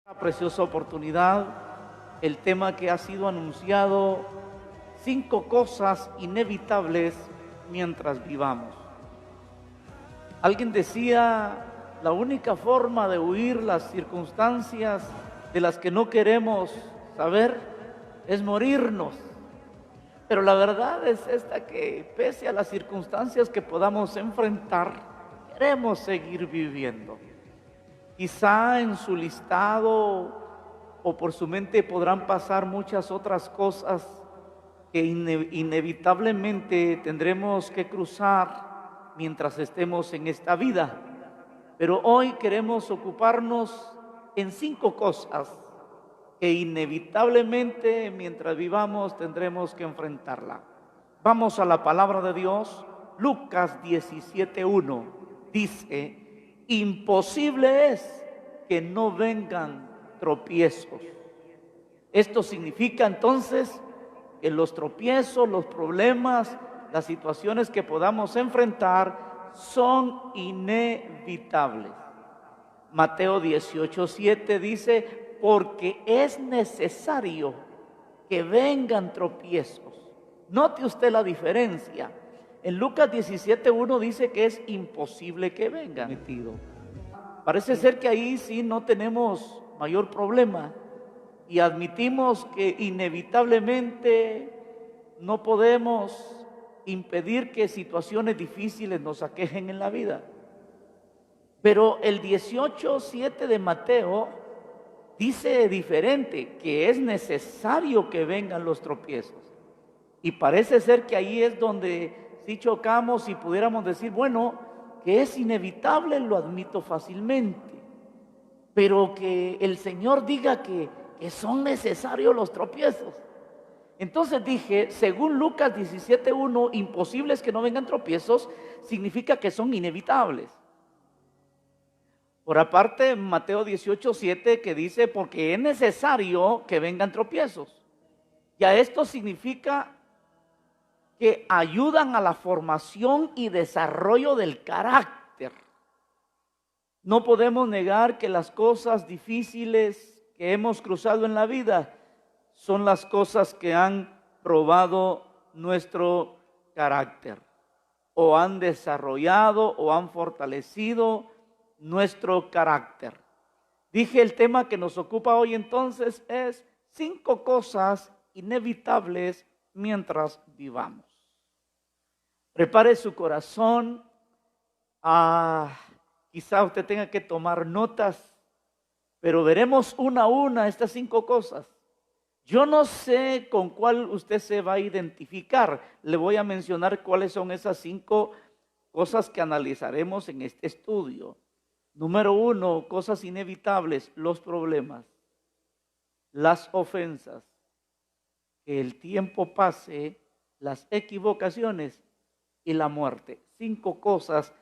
Una preciosa oportunidad, el tema que ha sido anunciado, 5 cosas inevitables mientras vivamos. Alguien decía, la única forma de huir las circunstancias de las que no queremos saber es morirnos. Pero la verdad es esta, que pese a las circunstancias que podamos enfrentar, queremos seguir viviendo. Quizá en su listado o por su mente podrán pasar muchas otras cosas que inevitablemente tendremos que cruzar mientras estemos en esta vida. Pero hoy queremos ocuparnos en 5 cosas que inevitablemente mientras vivamos tendremos que enfrentarla. Vamos a la palabra de Dios. Lucas 17:1 dice: imposible es que no vengan tropiezos. Esto significa entonces que los tropiezos, los problemas, las situaciones que podamos enfrentar son inevitables. Mateo 18:7 dice: porque es necesario que vengan tropiezos. Note usted la diferencia. En Lucas 17:1 dice que es imposible que venga metido. Parece ser que ahí sí no tenemos mayor problema y admitimos que inevitablemente no podemos impedir que situaciones difíciles nos aquejen en la vida. Pero el 18:7 de Mateo dice diferente, que es necesario que vengan los tropiezos. Y parece ser que ahí es donde si chocamos y pudiéramos decir, bueno, que es inevitable, lo admito fácilmente, pero que el Señor diga que son necesarios los tropiezos. Entonces dije, según Lucas 17:1, imposibles que no vengan tropiezos, significa que son inevitables. Por aparte, Mateo 18:7 que dice, porque es necesario que vengan tropiezos. Ya esto significa que ayudan a la formación y desarrollo del carácter. No podemos negar que las cosas difíciles que hemos cruzado en la vida son las cosas que han probado nuestro carácter, o han desarrollado o han fortalecido nuestro carácter. Dije, el tema que nos ocupa hoy entonces es 5 cosas inevitables mientras vivamos. Prepare su corazón. Quizá usted tenga que tomar notas, pero veremos una a una estas 5 cosas. Yo no sé con cuál usted se va a identificar. Le voy a mencionar cuáles son esas 5 cosas que analizaremos en este estudio. Número 1, cosas inevitables: los problemas, las ofensas, que el tiempo pase, las equivocaciones y la muerte. 5 cosas.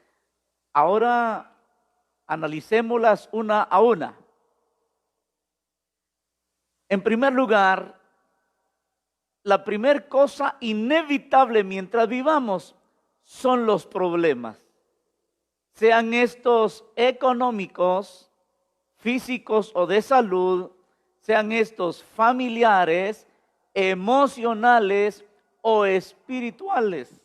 Ahora analicémoslas una a una. En primer lugar, la primera cosa inevitable mientras vivamos son los problemas. Sean estos económicos, físicos o de salud, sean estos familiares, emocionales o espirituales.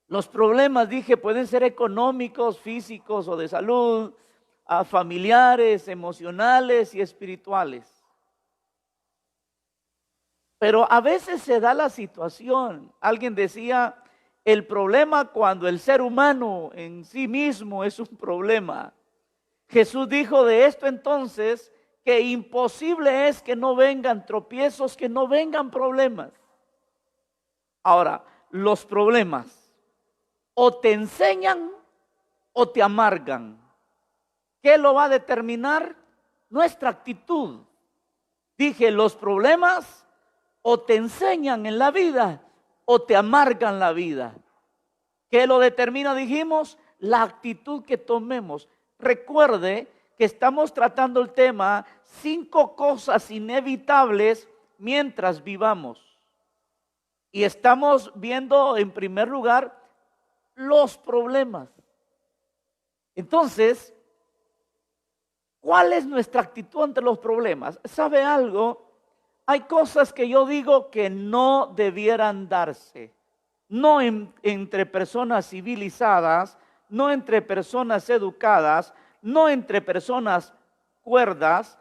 Los problemas, dije, pueden ser económicos, físicos o de salud, familiares, emocionales y espirituales. Pero a veces se da la situación. Alguien decía, el problema cuando el ser humano en sí mismo es un problema. Jesús dijo de esto entonces que imposible es que no vengan tropiezos, que no vengan problemas. Ahora, los problemas o te enseñan o te amargan. ¿Qué lo va a determinar? Nuestra actitud. Dije, los problemas o te enseñan en la vida o te amargan la vida. ¿Qué lo determina? Dijimos, la actitud que tomemos. Recuerde que estamos tratando el tema 5 cosas inevitables mientras vivamos. Y estamos viendo en primer lugar los problemas. Entonces, ¿Cuál es nuestra actitud ante los problemas? ¿Sabe algo? Hay cosas que yo digo que no debieran darse. No entre personas civilizadas, no entre personas educadas, no entre personas cuerdas,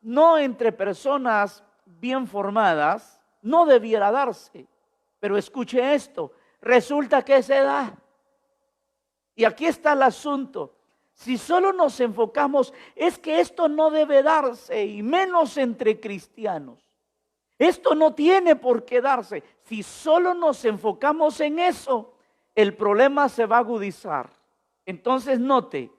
no entre personas bien formadas, no debiera darse. Pero escuche esto, resulta que se da. Y aquí está el asunto. Si solo nos enfocamos, es que esto no debe darse, y menos entre cristianos. Esto no tiene por qué darse. Si solo nos enfocamos en eso, el problema se va a agudizar. Entonces note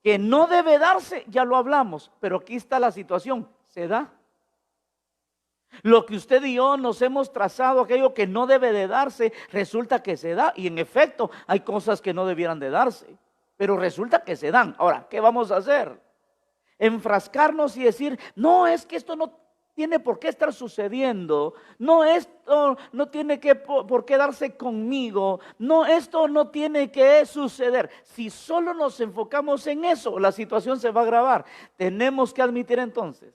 que no debe darse, ya lo hablamos, pero aquí está la situación, se da. Lo que usted y yo nos hemos trazado, aquello que no debe de darse, resulta que se da. Y en efecto, hay cosas que no debieran de darse, pero resulta que se dan. Ahora, ¿qué vamos a hacer? Enfrascarnos y decir, no, es que esto no tiene por qué estar sucediendo. No, esto no tiene por qué darse conmigo. No, esto no tiene que suceder. Si solo nos enfocamos en eso, la situación se va a agravar. Tenemos que admitir entonces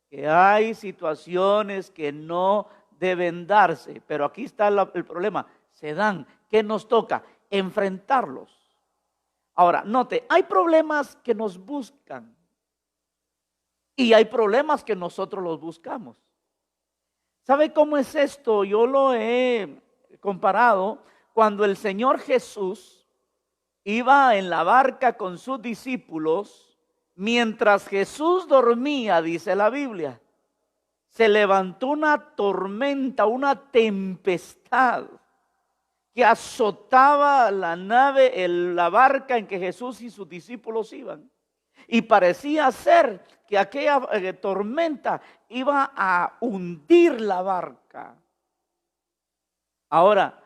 que hay situaciones que no deben darse, pero aquí está el problema, se dan. ¿Qué nos toca? Enfrentarlos. Ahora, note, hay problemas que nos buscan y hay problemas que nosotros los buscamos. ¿Sabe cómo es esto? Yo lo he comparado cuando el Señor Jesús iba en la barca con sus discípulos. Mientras Jesús dormía, dice la Biblia, se levantó una tormenta, una tempestad que azotaba la nave, la barca en que Jesús y sus discípulos iban. Y parecía ser que aquella tormenta iba a hundir la barca. Ahora,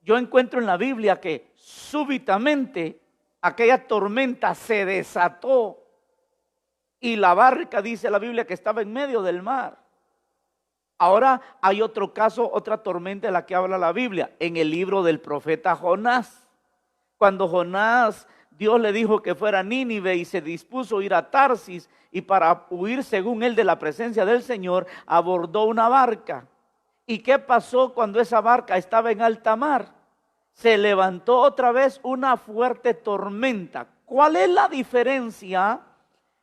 yo encuentro en la Biblia que súbitamente aquella tormenta se desató y la barca, dice la Biblia, que estaba en medio del mar. Ahora hay otro caso, otra tormenta de la que habla la Biblia, en el libro del profeta Jonás. Cuando Jonás, Dios le dijo que fuera a Nínive y se dispuso a ir a Tarsis, y para huir, según él, de la presencia del Señor, abordó una barca. ¿Y qué pasó cuando esa barca estaba en alta mar? Se levantó otra vez una fuerte tormenta. ¿Cuál es la diferencia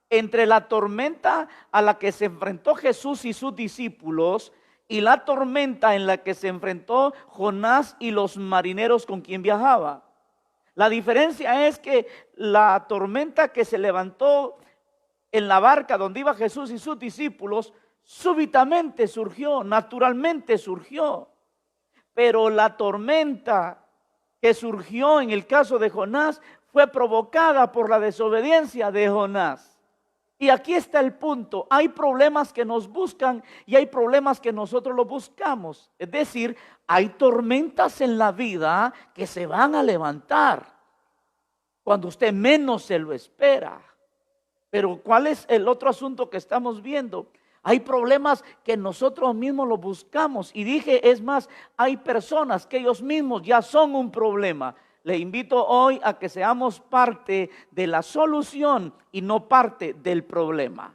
entre la tormenta a la que se enfrentó Jesús y sus discípulos y la tormenta en la que se enfrentó Jonás y los marineros con quien viajaba? La diferencia es que la tormenta que se levantó en la barca donde iba Jesús y sus discípulos súbitamente surgió, naturalmente surgió. Pero la tormenta que surgió en el caso de Jonás fue provocada por la desobediencia de Jonás. Y aquí está el punto, hay problemas que nos buscan y hay problemas que nosotros los buscamos. Es decir, hay tormentas en la vida que se van a levantar cuando usted menos se lo espera. Pero ¿cuál es el otro asunto que estamos viendo? Hay problemas que nosotros mismos los buscamos. Y dije, es más, hay personas que ellos mismos ya son un problema. Le invito hoy a que seamos parte de la solución y no parte del problema.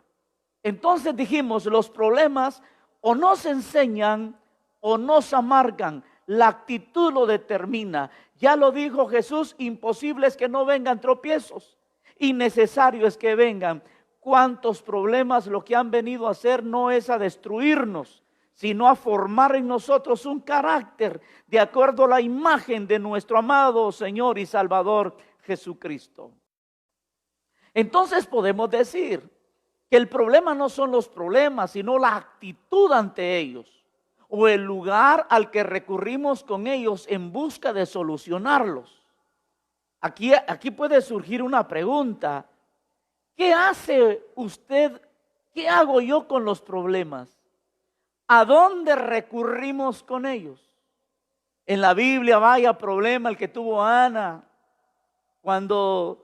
Entonces dijimos, los problemas o nos enseñan o nos amargan. La actitud lo determina. Ya lo dijo Jesús, imposible es que no vengan tropiezos. Innecesario es que vengan. ¿Cuántos problemas lo que han venido a hacer no es a destruirnos, sino a formar en nosotros un carácter de acuerdo a la imagen de nuestro amado Señor y Salvador Jesucristo? Entonces podemos decir que el problema no son los problemas, sino la actitud ante ellos, o el lugar al que recurrimos con ellos en busca de solucionarlos. Aquí puede surgir una pregunta. ¿Qué hace usted? ¿Qué hago yo con los problemas? ¿A dónde recurrimos con ellos? En la Biblia, vaya problema el que tuvo Ana cuando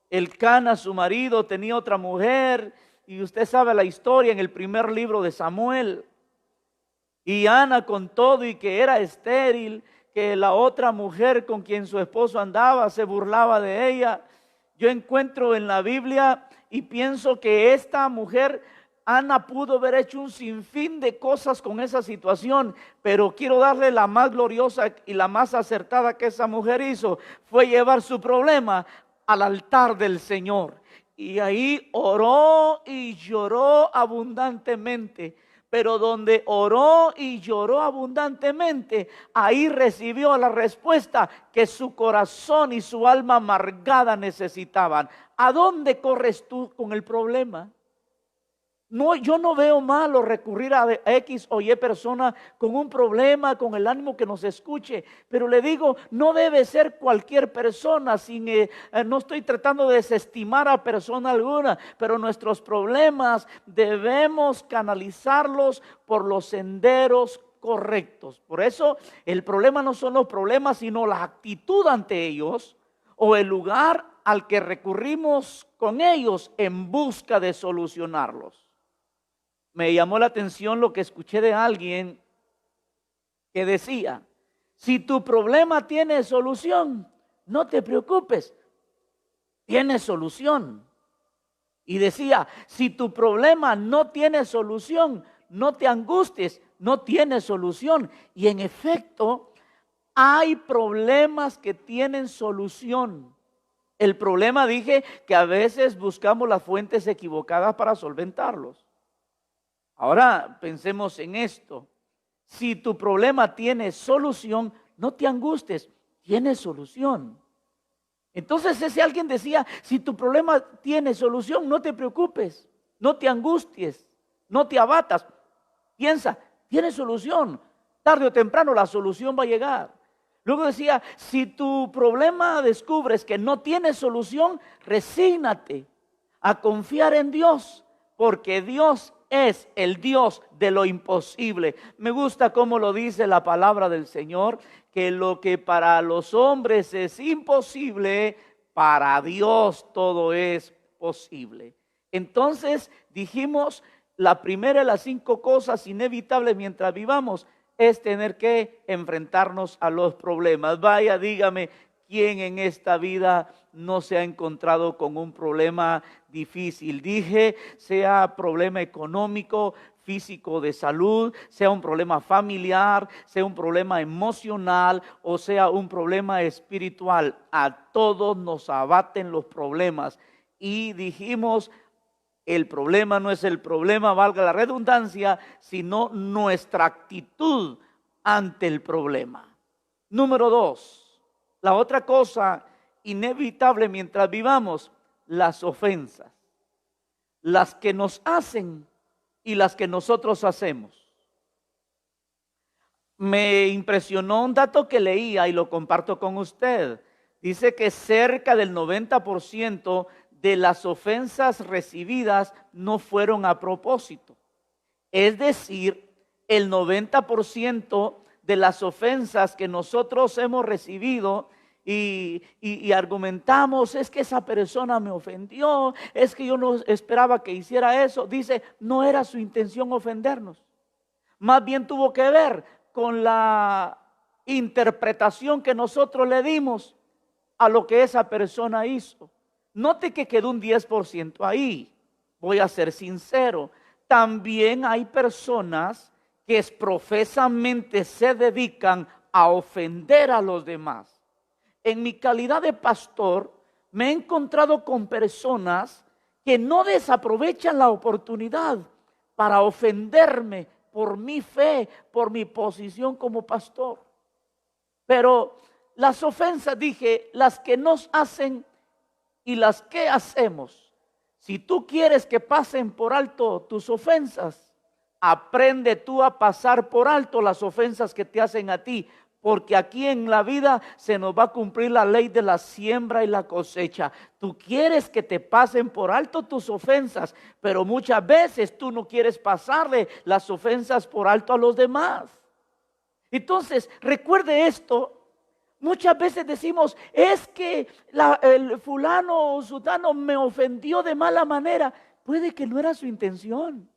Elcana, su marido, tenía otra mujer, y usted sabe la historia en el primer libro de Samuel. Y Ana, con todo y que era estéril, que la otra mujer con quien su esposo andaba se burlaba de ella, Yo encuentro en la Biblia y pienso que esta mujer, Ana, pudo haber hecho un sinfín de cosas con esa situación, pero quiero darle la más gloriosa y la más acertada que esa mujer hizo, fue llevar su problema al altar del Señor. Y ahí oró y lloró abundantemente. Pero donde oró y lloró abundantemente, ahí recibió la respuesta que su corazón y su alma amargada necesitaban. ¿A dónde corres tú con el problema? No, yo no veo malo recurrir a X o Y persona con un problema, con el ánimo que nos escuche, pero le digo, no debe ser cualquier persona, no estoy tratando de desestimar a persona alguna, pero nuestros problemas debemos canalizarlos por los senderos correctos. Por eso el problema no son los problemas, sino la actitud ante ellos o el lugar al que recurrimos con ellos en busca de solucionarlos. Me llamó la atención lo que escuché de alguien que decía, si tu problema tiene solución, no te preocupes, tiene solución. Y decía, si tu problema no tiene solución, no te angusties, no tiene solución. Y en efecto, hay problemas que tienen solución. El problema, dije, que a veces buscamos las fuentes equivocadas para solventarlos. Ahora pensemos en esto. Si tu problema tiene solución, no te angusties, tiene solución. Entonces ese alguien decía, si tu problema tiene solución, no te preocupes, no te angusties, no te abatas. Piensa, tiene solución. Tarde o temprano la solución va a llegar. Luego decía, si tu problema descubres que no tiene solución, resígnate a confiar en Dios, porque Dios es el Dios de lo imposible. Me gusta cómo lo dice la palabra del Señor, que lo que para los hombres es imposible, para Dios todo es posible. Entonces dijimos, la primera de las 5 cosas inevitables mientras vivamos es tener que enfrentarnos a los problemas. Vaya, dígame, ¿quién en esta vida no se ha encontrado con un problema difícil? Dije, sea problema económico, físico, de salud, sea un problema familiar, sea un problema emocional o sea un problema espiritual. A todos nos abaten los problemas. Y dijimos, el problema no es el problema, valga la redundancia, sino nuestra actitud ante el problema. Número 2, la otra cosa inevitable mientras vivamos, las ofensas, las que nos hacen y las que nosotros hacemos. Me impresionó un dato que leía y lo comparto con usted. Dice que cerca del 90% de las ofensas recibidas no fueron a propósito. Es decir, el 90% de las ofensas que nosotros hemos recibido y argumentamos, es que esa persona me ofendió, es que yo no esperaba que hiciera eso. Dice, no era su intención ofendernos. Más bien tuvo que ver con la interpretación que nosotros le dimos a lo que esa persona hizo. Note que quedó un 10% ahí. Voy a ser sincero. También hay personas que profesamente se dedican a ofender a los demás. En mi calidad de pastor, me he encontrado con personas que no desaprovechan la oportunidad para ofenderme por mi fe, por mi posición como pastor. Pero las ofensas, dije, las que nos hacen y las que hacemos. Si tú quieres que pasen por alto tus ofensas, aprende tú a pasar por alto las ofensas que te hacen a ti, porque aquí en la vida se nos va a cumplir la ley de la siembra y la cosecha. Tú quieres que te pasen por alto tus ofensas, pero muchas veces tú no quieres pasarle las ofensas por alto a los demás. Entonces, recuerde esto. Muchas veces decimos, es que el fulano o sutano me ofendió de mala manera. Puede que no era su intención.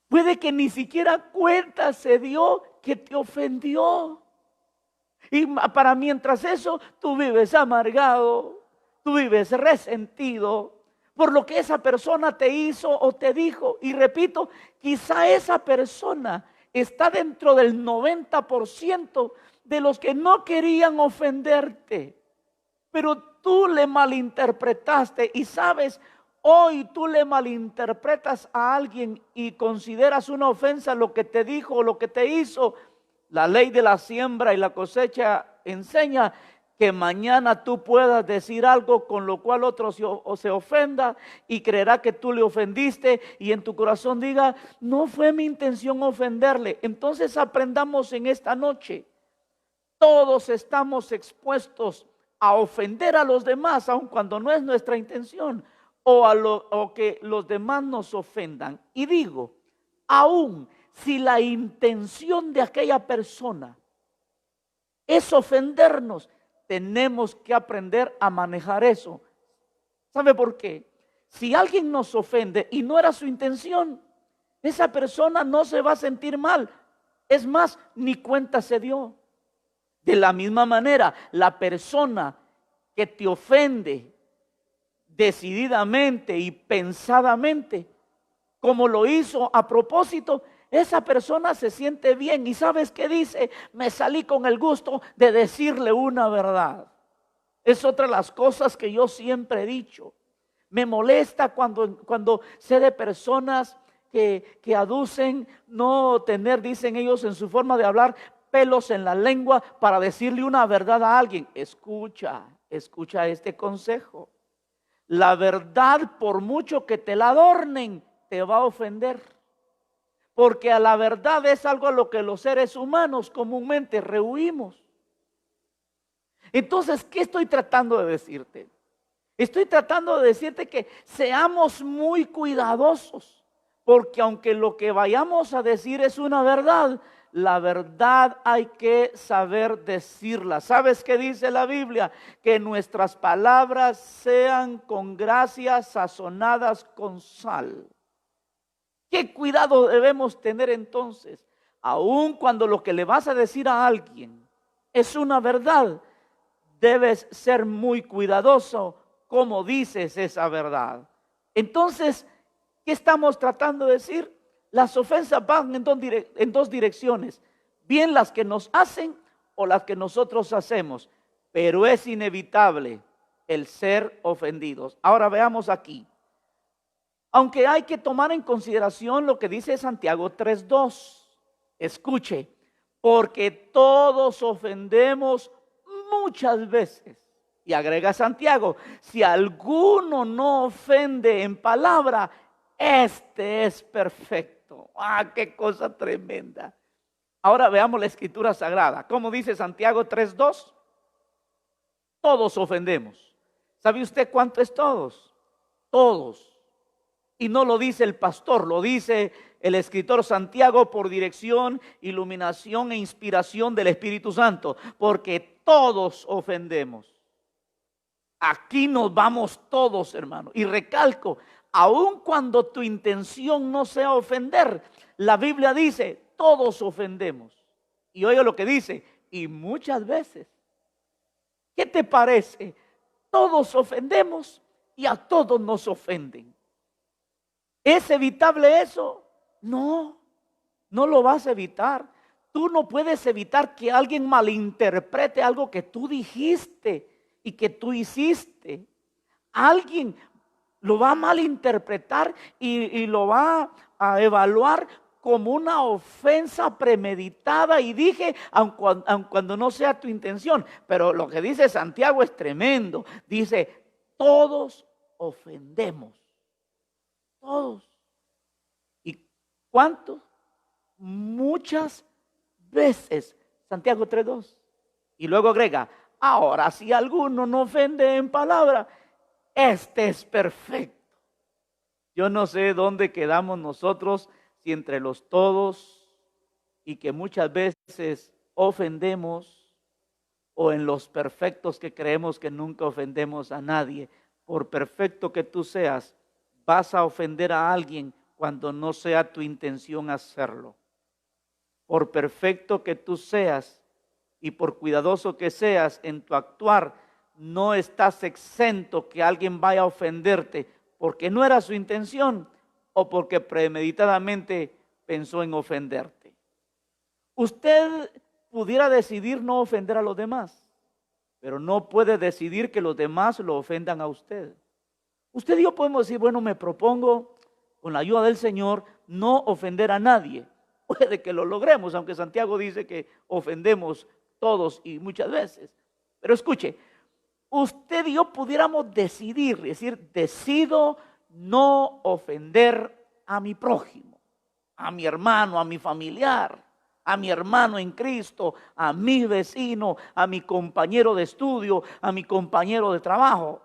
Puede que ni siquiera cuenta se dio que te ofendió. Y para mientras eso, tú vives amargado, tú vives resentido por lo que esa persona te hizo o te dijo. Y repito, quizá esa persona está dentro del 90% de los que no querían ofenderte, pero tú le malinterpretaste. Y sabes, hoy tú le malinterpretas a alguien y consideras una ofensa lo que te dijo o lo que te hizo. La ley de la siembra y la cosecha enseña que mañana tú puedas decir algo con lo cual otro se ofenda y creerá que tú le ofendiste, y en tu corazón diga: no fue mi intención ofenderle. Entonces aprendamos en esta noche: todos estamos expuestos a ofender a los demás, aun cuando no es nuestra intención, o que los demás nos ofendan. Y digo, aún si la intención de aquella persona es ofendernos, tenemos que aprender a manejar eso. ¿Sabe por qué? Si alguien nos ofende y no era su intención, esa persona no se va a sentir mal. Es más, ni cuenta se dio. De la misma manera, la persona que te ofende decididamente y pensadamente, como lo hizo a propósito, esa persona se siente bien. ¿Y sabes qué dice? Me salí con el gusto de decirle una verdad. Es otra de las cosas que yo siempre he dicho. Me molesta cuando sé de personas que aducen no tener, dicen ellos en su forma de hablar, pelos en la lengua para decirle una verdad a alguien. Escucha este consejo. La verdad, por mucho que te la adornen, te va a ofender. Porque a la verdad es algo a lo que los seres humanos comúnmente rehuimos. Entonces, ¿qué estoy tratando de decirte? Estoy tratando de decirte que seamos muy cuidadosos, porque aunque lo que vayamos a decir es una verdad, la verdad hay que saber decirla. ¿Sabes qué dice la Biblia? Que nuestras palabras sean con gracia, sazonadas con sal. ¿Qué cuidado debemos tener entonces? Aun cuando lo que le vas a decir a alguien es una verdad, debes ser muy cuidadoso como dices esa verdad. Entonces, ¿qué estamos tratando de decir? Las ofensas van en dos direcciones, bien las que nos hacen o las que nosotros hacemos, pero es inevitable el ser ofendidos. Ahora veamos aquí. Aunque hay que tomar en consideración lo que dice Santiago 3:2. Escuche, porque todos ofendemos muchas veces. Y agrega Santiago, si alguno no ofende en palabra, este es perfecto. ¡Ah, qué cosa tremenda! Ahora veamos la Escritura Sagrada. ¿Cómo dice Santiago 3:2? Todos ofendemos. ¿Sabe usted cuánto es todos? Todos. Y no lo dice el pastor, lo dice el escritor Santiago por dirección, iluminación e inspiración del Espíritu Santo. Porque todos ofendemos. Aquí nos vamos todos, hermano. Y recalco, aun cuando tu intención no sea ofender, la Biblia dice, todos ofendemos. Y oiga lo que dice, y muchas veces. ¿Qué te parece? Todos ofendemos y a todos nos ofenden. ¿Es evitable eso? No, no lo vas a evitar. Tú no puedes evitar que alguien malinterprete algo que tú dijiste y que tú hiciste. Alguien lo va a malinterpretar y lo va a evaluar como una ofensa premeditada. Y dije, aun cuando no sea tu intención, pero lo que dice Santiago es tremendo. Dice, todos ofendemos. Todos. ¿Y cuántos? Muchas veces. Santiago 3:2. Y luego agrega, ahora si alguno no ofende en palabra, este es perfecto. Yo no sé dónde quedamos nosotros, si entre los todos y que muchas veces ofendemos, o en los perfectos que creemos que nunca ofendemos a nadie. Por perfecto que tú seas, vas a ofender a alguien cuando no sea tu intención hacerlo. Por perfecto que tú seas, y por cuidadoso que seas en tu actuar, no estás exento que alguien vaya a ofenderte porque no era su intención o porque premeditadamente pensó en ofenderte. Usted pudiera decidir no ofender a los demás, pero no puede decidir que los demás lo ofendan a usted. Usted y yo podemos decir, bueno, me propongo con la ayuda del Señor no ofender a nadie. Puede que lo logremos, aunque Santiago dice que ofendemos todos y muchas veces. Pero escuche, usted y yo pudiéramos decidir, decir, decido no ofender a mi prójimo, a mi hermano, a mi familiar, a mi hermano en Cristo, a mi vecino, a mi compañero de estudio, a mi compañero de trabajo.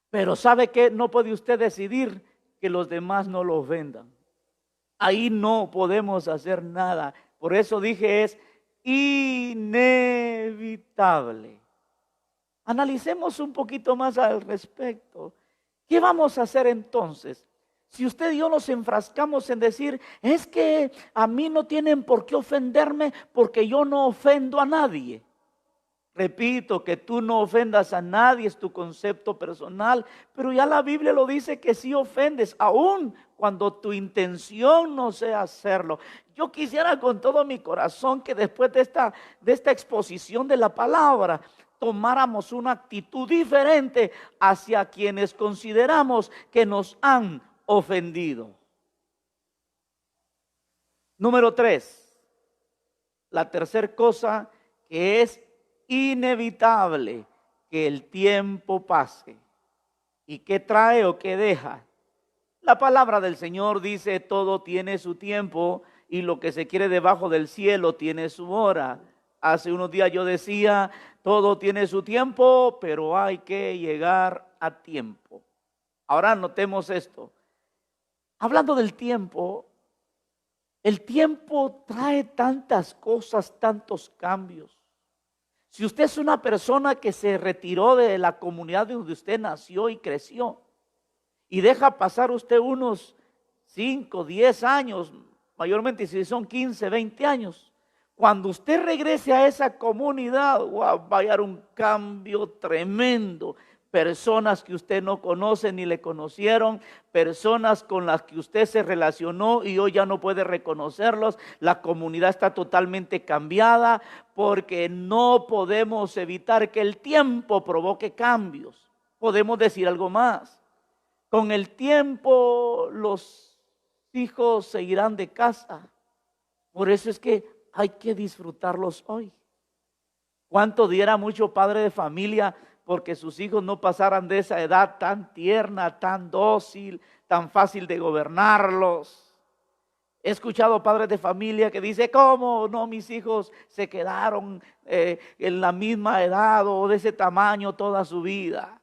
Pero ¿sabe qué? No puede usted decidir que los demás no lo ofendan. Ahí no podemos hacer nada. Por eso dije, es inevitable. Analicemos un poquito más al respecto. ¿Qué vamos a hacer entonces? Si usted y yo nos enfrascamos en decir, es que a mí no tienen por qué ofenderme porque yo no ofendo a nadie. Repito, que tú no ofendas a nadie es tu concepto personal, pero ya la Biblia lo dice que sí ofendes, aun cuando tu intención no sea hacerlo. Yo quisiera con todo mi corazón que después de esta exposición de la palabra, tomáramos una actitud diferente hacia quienes consideramos que nos han ofendido. Número 3, la tercera cosa que es inevitable que el tiempo pase. ¿Y qué trae o qué deja? La palabra del Señor dice, todo tiene su tiempo y lo que se quiere debajo del cielo tiene su hora. Hace unos días yo decía, todo tiene su tiempo, pero hay que llegar a tiempo. Ahora notemos esto. Hablando del tiempo, el tiempo trae tantas cosas, tantos cambios. Si usted es una persona que se retiró de la comunidad donde usted nació y creció y deja pasar usted unos 5, 10 años, mayormente si son 15, 20 años, cuando usted regrese a esa comunidad, wow, va a haber un cambio tremendo. Personas que usted no conoce ni le conocieron, personas con las que usted se relacionó y hoy ya no puede reconocerlos. La comunidad está totalmente cambiada porque no podemos evitar que el tiempo provoque cambios. Podemos decir algo más. Con el tiempo los hijos se irán de casa. Por eso es que hay que disfrutarlos hoy. ¿Cuánto diera mucho padre de familia porque sus hijos no pasaran de esa edad tan tierna, tan dócil, tan fácil de gobernarlos? He escuchado padres de familia que dicen, ¿cómo no mis hijos se quedaron en la misma edad o de ese tamaño toda su vida?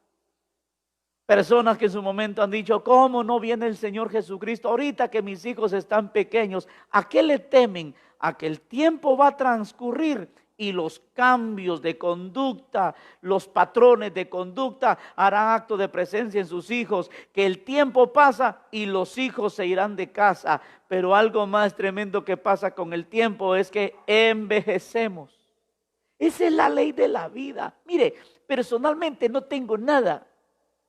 Personas que en su momento han dicho, ¿cómo no viene el Señor Jesucristo ahorita que mis hijos están pequeños? ¿A qué le temen? A que el tiempo va a transcurrir y los cambios de conducta, los patrones de conducta harán acto de presencia en sus hijos, que el tiempo pasa y los hijos se irán de casa. Pero algo más tremendo que pasa con el tiempo es que envejecemos. Esa es la ley de la vida. Mire, personalmente no tengo nada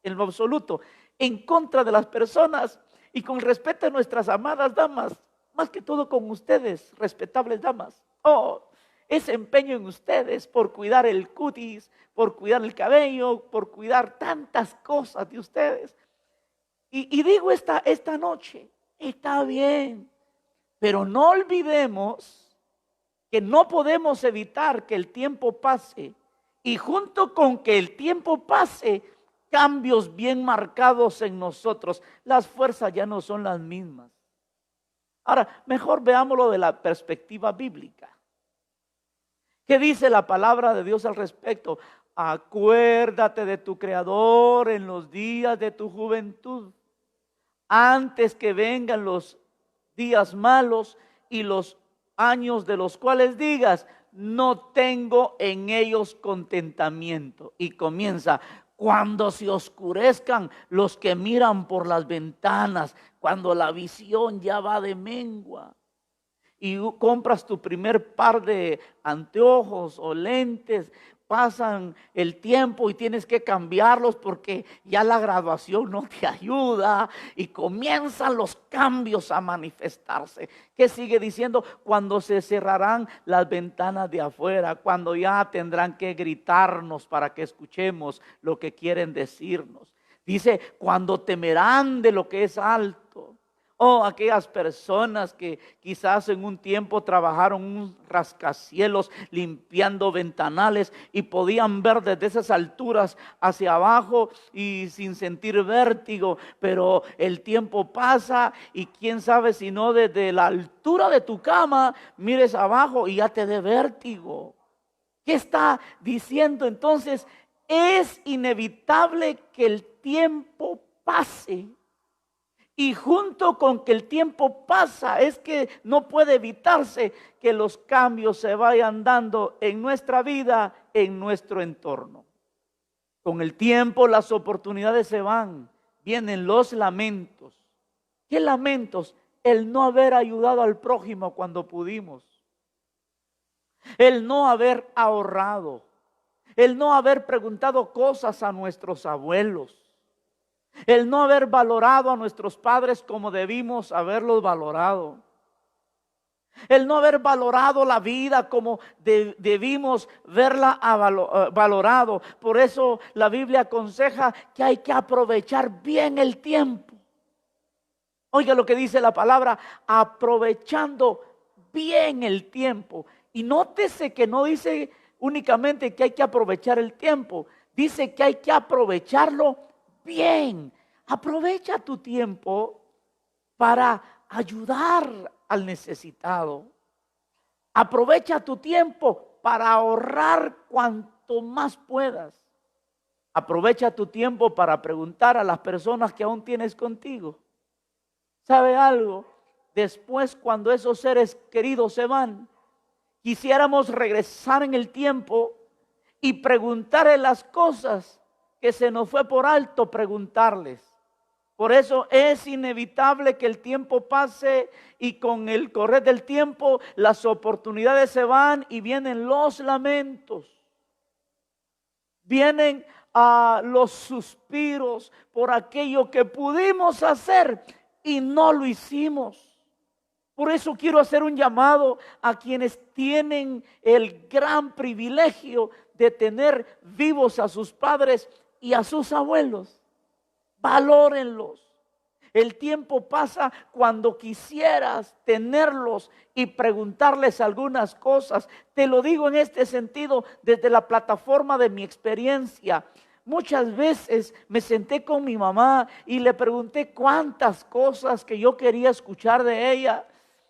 en lo absoluto en contra de las personas y con respeto a nuestras amadas damas, más que todo con ustedes, respetables damas. Ese empeño en ustedes por cuidar el cutis, por cuidar el cabello, por cuidar tantas cosas de ustedes. Y digo esta noche, está bien, pero no olvidemos que no podemos evitar que el tiempo pase y junto con que el tiempo pase, cambios bien marcados en nosotros. Las fuerzas ya no son las mismas. Ahora, mejor veámoslo de la perspectiva bíblica. ¿Qué dice la palabra de Dios al respecto? Acuérdate de tu Creador en los días de tu juventud, antes que vengan los días malos y los años de los cuales digas, no tengo en ellos contentamiento. Y comienza, cuando se oscurezcan los que miran por las ventanas, cuando la visión ya va de mengua. y compras tu primer par de anteojos o lentes, pasan el tiempo y tienes que cambiarlos porque ya la graduación no te ayuda y comienzan los cambios a manifestarse. ¿Qué sigue diciendo? Cuando se cerrarán las ventanas de afuera, cuando ya tendrán que gritarnos para que escuchemos lo que quieren decirnos. Dice, cuando temerán de lo que es alto. Oh, aquellas personas que quizás en un tiempo trabajaron un rascacielos limpiando ventanales y podían ver desde esas alturas hacia abajo y sin sentir vértigo, pero el tiempo pasa y quién sabe si no desde la altura de tu cama mires abajo y ya te dé vértigo. ¿Qué está diciendo entonces? Es inevitable que el tiempo pase. Y junto con que el tiempo pasa, es que no puede evitarse que los cambios se vayan dando en nuestra vida, en nuestro entorno. Con el tiempo las oportunidades se van, vienen los lamentos. ¿Qué lamentos? El no haber ayudado al prójimo cuando pudimos. El no haber ahorrado. El no haber preguntado cosas a nuestros abuelos. El no haber valorado a nuestros padres como debimos haberlos valorado. El no haber valorado la vida como debimos verla valorado. Por eso la Biblia aconseja que hay que aprovechar bien el tiempo. Oiga lo que dice la palabra, aprovechando bien el tiempo. Y nótese que no dice únicamente que hay que aprovechar el tiempo. Dice que hay que aprovecharlo bien. Aprovecha tu tiempo para ayudar al necesitado. Aprovecha tu tiempo para ahorrar cuanto más puedas. Aprovecha tu tiempo para preguntar a las personas que aún tienes contigo. ¿Sabe algo? Después, cuando esos seres queridos se van, quisiéramos regresar en el tiempo y preguntarle las cosas que se nos fue por alto preguntarles. Por eso es inevitable que el tiempo pase y con el correr del tiempo las oportunidades se van y vienen los lamentos. Vienen los suspiros por aquello que pudimos hacer y no lo hicimos. Por eso quiero hacer un llamado a quienes tienen el gran privilegio de tener vivos a sus padres y a sus abuelos. Valórenlos. El tiempo pasa cuando quisieras tenerlos y preguntarles algunas cosas. Te lo digo en este sentido desde la plataforma de mi experiencia. Muchas veces me senté con mi mamá y le pregunté cuántas cosas que yo quería escuchar de ella.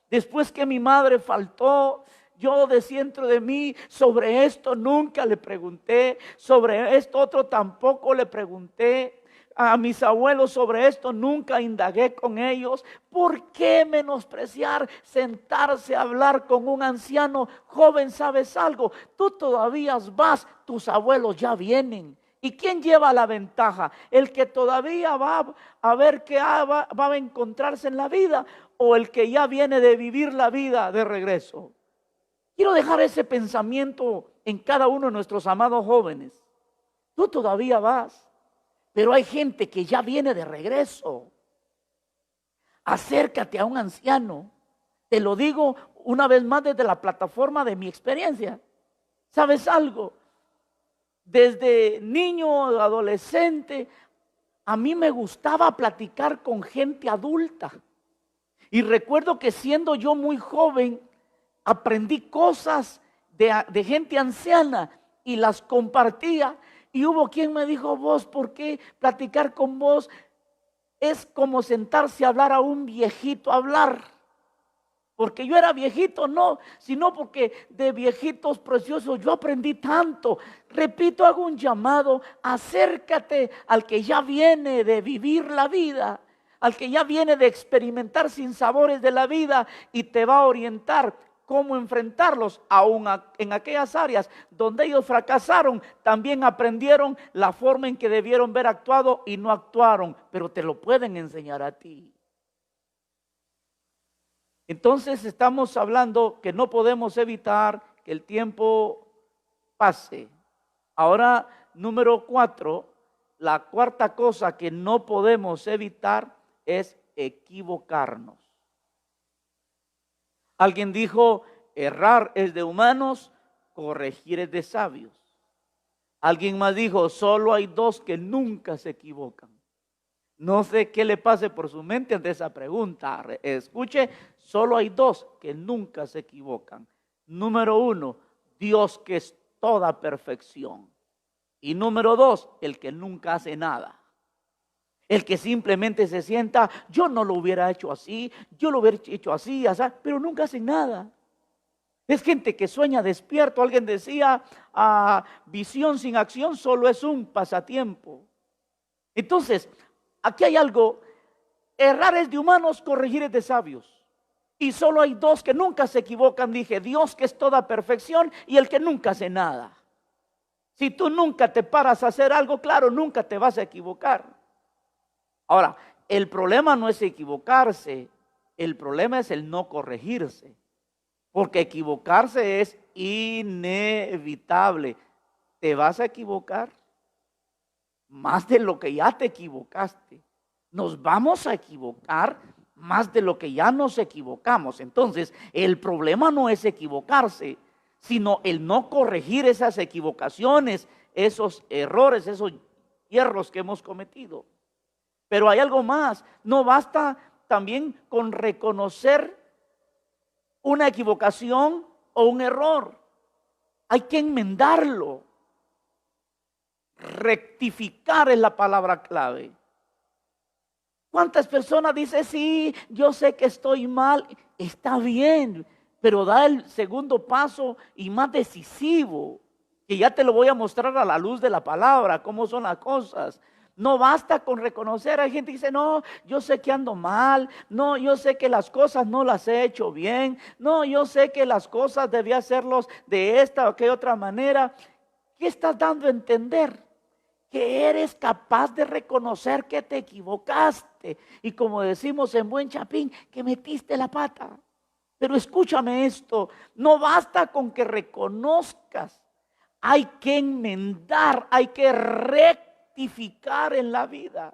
Después que mi madre faltó, yo dentro de mí sobre esto nunca le pregunté, sobre esto otro tampoco le pregunté. A mis abuelos sobre esto nunca indagué con ellos. ¿Por qué menospreciar sentarse a hablar con un anciano? Joven, ¿sabes algo? Tú todavía vas, tus abuelos ya vienen. ¿Y quién lleva la ventaja? ¿El que todavía va a ver qué va a encontrarse en la vida o el que ya viene de vivir la vida de regreso? Quiero dejar ese pensamiento en cada uno de nuestros amados jóvenes. Tú todavía vas. Pero hay gente que ya viene de regreso. Acércate a un anciano. Te lo digo una vez más desde la plataforma de mi experiencia. ¿Sabes algo? Desde niño, adolescente, a mí me gustaba platicar con gente adulta. Y recuerdo que siendo yo muy joven, aprendí cosas de gente anciana y las compartía. Y hubo quien me dijo, vos, ¿por qué platicar con vos? Es como sentarse a hablar a un viejito, hablar. Porque yo era viejito, no, sino porque de viejitos preciosos yo aprendí tanto. Repito, hago un llamado, acércate al que ya viene de vivir la vida, al que ya viene de experimentar sinsabores de la vida y te va a orientar cómo enfrentarlos, aún en aquellas áreas donde ellos fracasaron, también aprendieron la forma en que debieron haber actuado y no actuaron, pero te lo pueden enseñar a ti. Entonces estamos hablando que no podemos evitar que el tiempo pase. Ahora, número 4, la cuarta cosa que no podemos evitar es equivocarnos. Alguien dijo, errar es de humanos, corregir es de sabios. Alguien más dijo, solo hay dos que nunca se equivocan. No sé qué le pase por su mente ante esa pregunta. Escuche, solo hay dos que nunca se equivocan. Número 1, Dios que es toda perfección. Y número 2, el que nunca hace nada. El que simplemente se sienta, yo no lo hubiera hecho así, yo lo hubiera hecho así, pero nunca hace nada. Es gente que sueña despierto. Alguien decía, visión sin acción solo es un pasatiempo. Entonces, aquí hay algo, errar es de humanos, corregir es de sabios. Y solo hay dos que nunca se equivocan, dije, Dios que es toda perfección y el que nunca hace nada. Si tú nunca te paras a hacer algo, claro, nunca te vas a equivocar. Ahora, el problema no es equivocarse, el problema es el no corregirse. Porque equivocarse es inevitable. ¿Te vas a equivocar? Más de lo que ya te equivocaste. Nos vamos a equivocar más de lo que ya nos equivocamos. Entonces, el problema no es equivocarse, sino el no corregir esas equivocaciones, esos errores, esos hierros que hemos cometido. Pero hay algo más. No basta también con reconocer una equivocación o un error. Hay que enmendarlo. Rectificar es la palabra clave. ¿Cuántas personas dicen, sí, yo sé que estoy mal? Está bien, pero da el segundo paso y más decisivo, que ya te lo voy a mostrar a la luz de la palabra, cómo son las cosas. No basta con reconocer. Hay gente que dice, no, yo sé que ando mal, no, yo sé que las cosas no las he hecho bien, no, yo sé que las cosas debía hacerlos de esta o que otra manera. ¿Qué estás dando a entender? Que eres capaz de reconocer que te equivocaste y, como decimos en buen chapín, que metiste la pata. Pero escúchame esto, no basta con que reconozcas, hay que enmendar, hay que rectificar en la vida.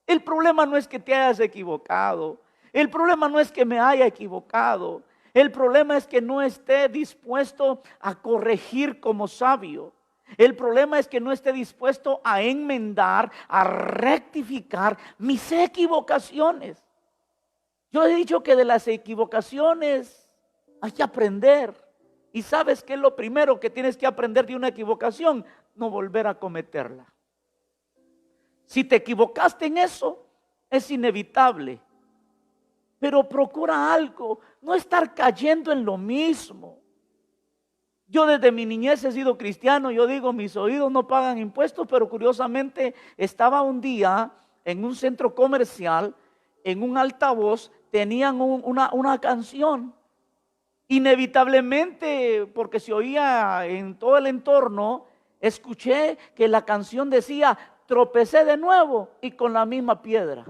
El problema no es que te hayas equivocado, el problema no es que me haya equivocado, el problema es que no esté dispuesto a corregir como sabio. El problema es que no esté dispuesto a enmendar, a rectificar mis equivocaciones. Yo he dicho que de las equivocaciones hay que aprender. ¿Y sabes qué es lo primero que tienes que aprender de una equivocación? No volver a cometerla. Si te equivocaste en eso, es inevitable. Pero procura algo, no estar cayendo en lo mismo. Yo desde mi niñez he sido cristiano. Yo digo, mis oídos no pagan impuestos, pero curiosamente estaba un día en un centro comercial, en un altavoz, tenían una canción. Inevitablemente, porque se oía en todo el entorno, escuché que la canción decía, tropecé de nuevo y con la misma piedra.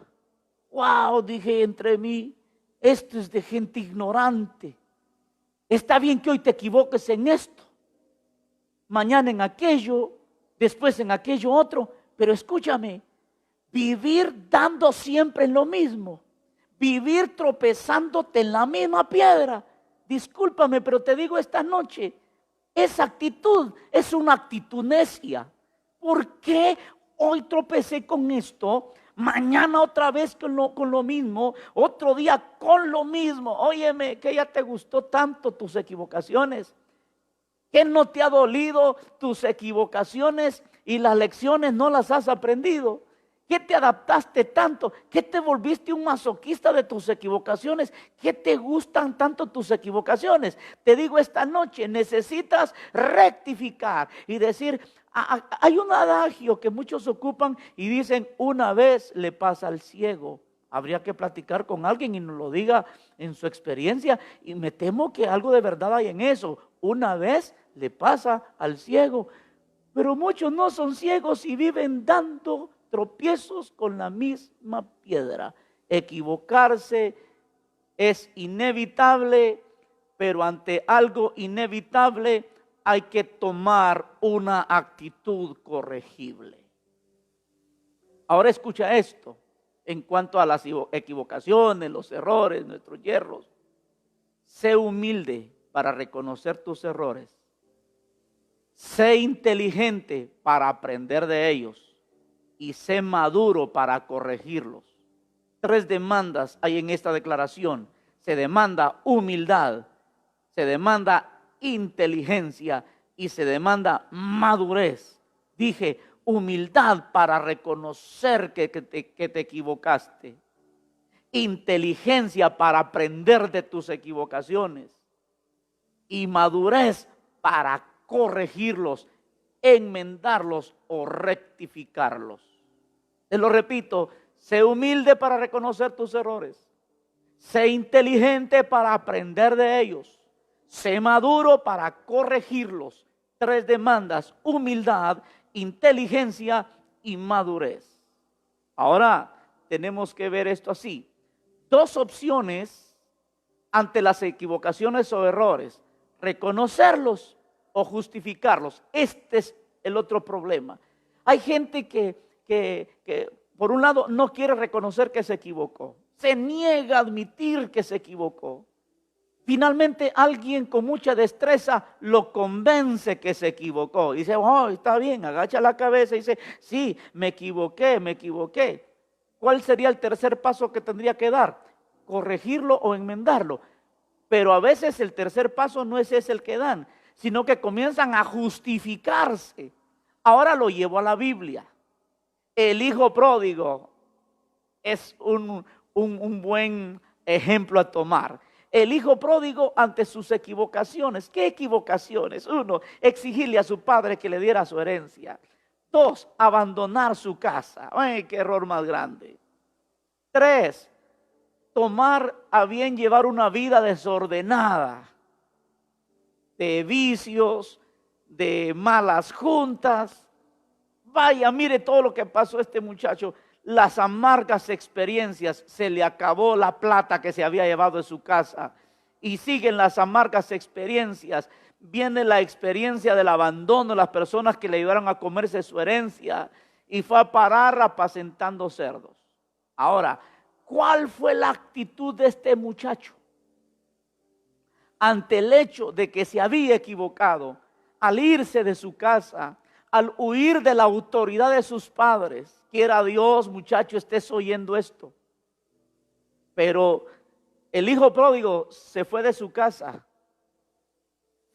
Wow, dije entre mí, esto es de gente ignorante. Está bien que hoy te equivoques en esto, mañana en aquello, después en aquello otro, pero escúchame, vivir dando siempre en lo mismo, vivir tropezándote en la misma piedra, discúlpame, pero te digo esta noche, esa actitud es una actitud necia. ¿Por qué hoy tropecé con esto? Mañana otra vez con lo mismo, otro día con lo mismo. Óyeme, que ya te gustó tanto tus equivocaciones, que no te ha dolido tus equivocaciones y las lecciones no las has aprendido. ¿Qué te adaptaste tanto? ¿Qué te volviste un masoquista de tus equivocaciones? ¿Qué te gustan tanto tus equivocaciones? Te digo esta noche, necesitas rectificar y decir, hay un adagio que muchos ocupan y dicen, una vez le pasa al ciego. Habría que platicar con alguien y nos lo diga en su experiencia, y me temo que algo de verdad hay en eso. Una vez le pasa al ciego, pero muchos no son ciegos y viven dando tropiezos con la misma piedra. Equivocarse es inevitable, pero ante algo inevitable hay que tomar una actitud corregible. Ahora escucha esto en cuanto a las equivocaciones, los errores, nuestros yerros. Sé humilde para reconocer tus errores. Sé inteligente para aprender de ellos y sé maduro para corregirlos. 3 demandas hay en esta declaración. Se demanda humildad, se demanda inteligencia y se demanda madurez. Dije, humildad para reconocer que te equivocaste. Inteligencia para aprender de tus equivocaciones. Y madurez para corregirlos, enmendarlos o rectificarlos. Te lo repito, sé humilde para reconocer tus errores. Sé inteligente para aprender de ellos. Sé maduro para corregirlos. 3 demandas: humildad, inteligencia y madurez. Ahora tenemos que ver esto así. 2 opciones ante las equivocaciones o errores: reconocerlos o justificarlos. Este es el otro problema. Hay gente que por un lado no quiere reconocer que se equivocó, se niega a admitir que se equivocó. Finalmente alguien con mucha destreza lo convence que se equivocó. Dice, oh, está bien, agacha la cabeza y dice, sí, me equivoqué. ¿Cuál sería el tercer paso que tendría que dar? Corregirlo o enmendarlo. Pero a veces el tercer paso no es ese el que dan, sino que comienzan a justificarse. Ahora lo llevo a la Biblia. El hijo pródigo es un buen ejemplo a tomar. El hijo pródigo ante sus equivocaciones. ¿Qué equivocaciones? 1, exigirle a su padre que le diera su herencia. 2, abandonar su casa. ¡Ay, qué error más grande! 3, tomar a bien llevar una vida desordenada, de vicios, de malas juntas. Vaya, mire todo lo que pasó a este muchacho. Las amargas experiencias, se le acabó la plata que se había llevado de su casa y siguen las amargas experiencias. Viene la experiencia del abandono, las personas que le ayudaron a comerse su herencia y fue a parar apacentando cerdos. Ahora, ¿cuál fue la actitud de este muchacho ante el hecho de que se había equivocado al irse de su casa, al huir de la autoridad de sus padres? Quiera Dios, muchacho, estés oyendo esto. Pero el hijo pródigo se fue de su casa,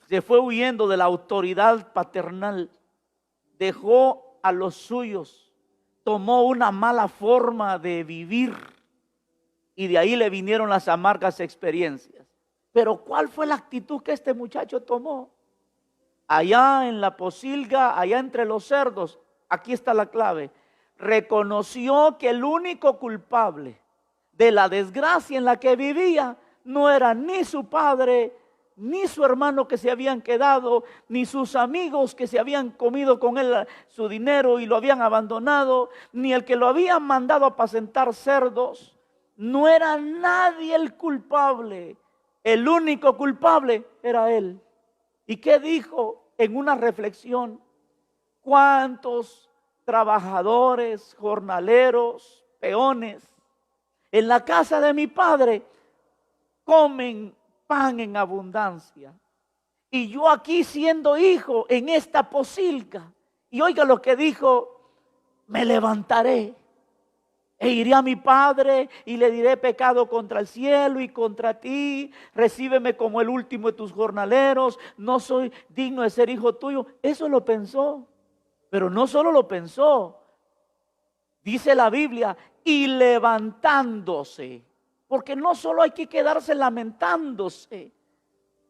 se fue huyendo de la autoridad paternal, dejó a los suyos, tomó una mala forma de vivir y de ahí le vinieron las amargas experiencias. Pero ¿cuál fue la actitud que este muchacho tomó? Allá en la posilga, allá entre los cerdos, aquí está la clave. Reconoció que el único culpable de la desgracia en la que vivía no era ni su padre, ni su hermano que se habían quedado, ni sus amigos que se habían comido con él su dinero y lo habían abandonado, ni el que lo habían mandado a apacentar cerdos. No era nadie el culpable. El único culpable era él. ¿Y qué dijo en una reflexión? ¿Cuántos trabajadores, jornaleros, peones en la casa de mi padre comen pan en abundancia? Y yo aquí siendo hijo en esta posilga. Y oiga lo que dijo: me levantaré e iré a mi padre y le diré, pecado contra el cielo y contra ti, recíbeme como el último de tus jornaleros, no soy digno de ser hijo tuyo. Eso lo pensó, pero no solo lo pensó, dice la Biblia, y levantándose, porque no solo hay que quedarse lamentándose,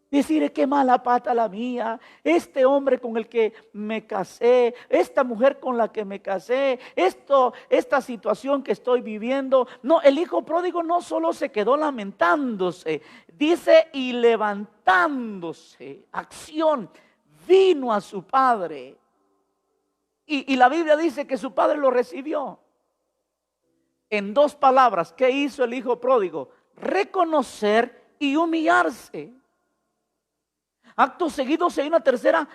decir, qué mala pata la mía, este hombre con el que me casé, esta mujer con la que me casé, esta situación que estoy viviendo. No, el hijo pródigo no solo se quedó lamentándose, dice, y levantándose, acción, vino a su padre. Y la Biblia dice que su padre lo recibió. En 2 palabras, ¿qué hizo el hijo pródigo? reconocer y humillarse. Acto seguido, hay una tercera,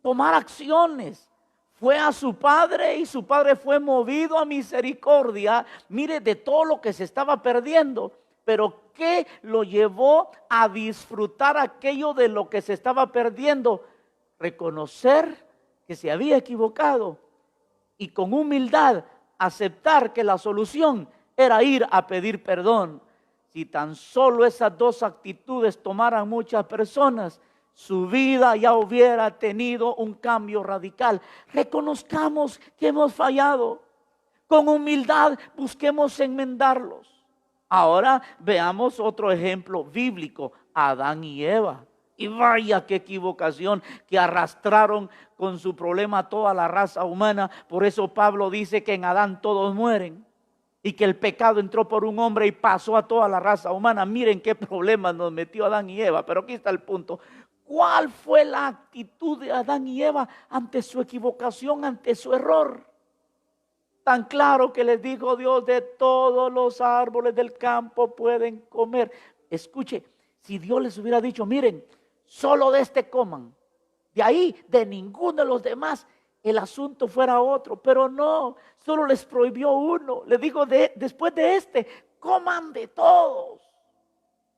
tomar acciones. Fue a su padre y su padre fue movido a misericordia. Mire, de todo lo que se estaba perdiendo. Pero ¿qué lo llevó a disfrutar aquello de lo que se estaba perdiendo? Reconocer que se había equivocado y con humildad aceptar que la solución era ir a pedir perdón. Si tan solo esas dos actitudes tomaran muchas personas, su vida ya hubiera tenido un cambio radical. Reconozcamos que hemos fallado. Con humildad busquemos enmendarlos. Ahora veamos otro ejemplo bíblico, Adán y Eva. Y vaya qué equivocación que arrastraron con su problema a toda la raza humana. Por eso Pablo dice que en Adán todos mueren. Y que el pecado entró por un hombre y pasó a toda la raza humana. Miren qué problema nos metió Adán y Eva. Pero aquí está el punto. ¿Cuál fue la actitud de Adán y Eva ante su equivocación, ante su error? Tan claro que les dijo Dios: de todos los árboles del campo pueden comer. Escuche, si Dios les hubiera dicho: miren, solo de este coman, de ahí de ninguno de los demás, el asunto fuera otro. Pero no, solo les prohibió uno. Les dijo: después de este, coman de todos,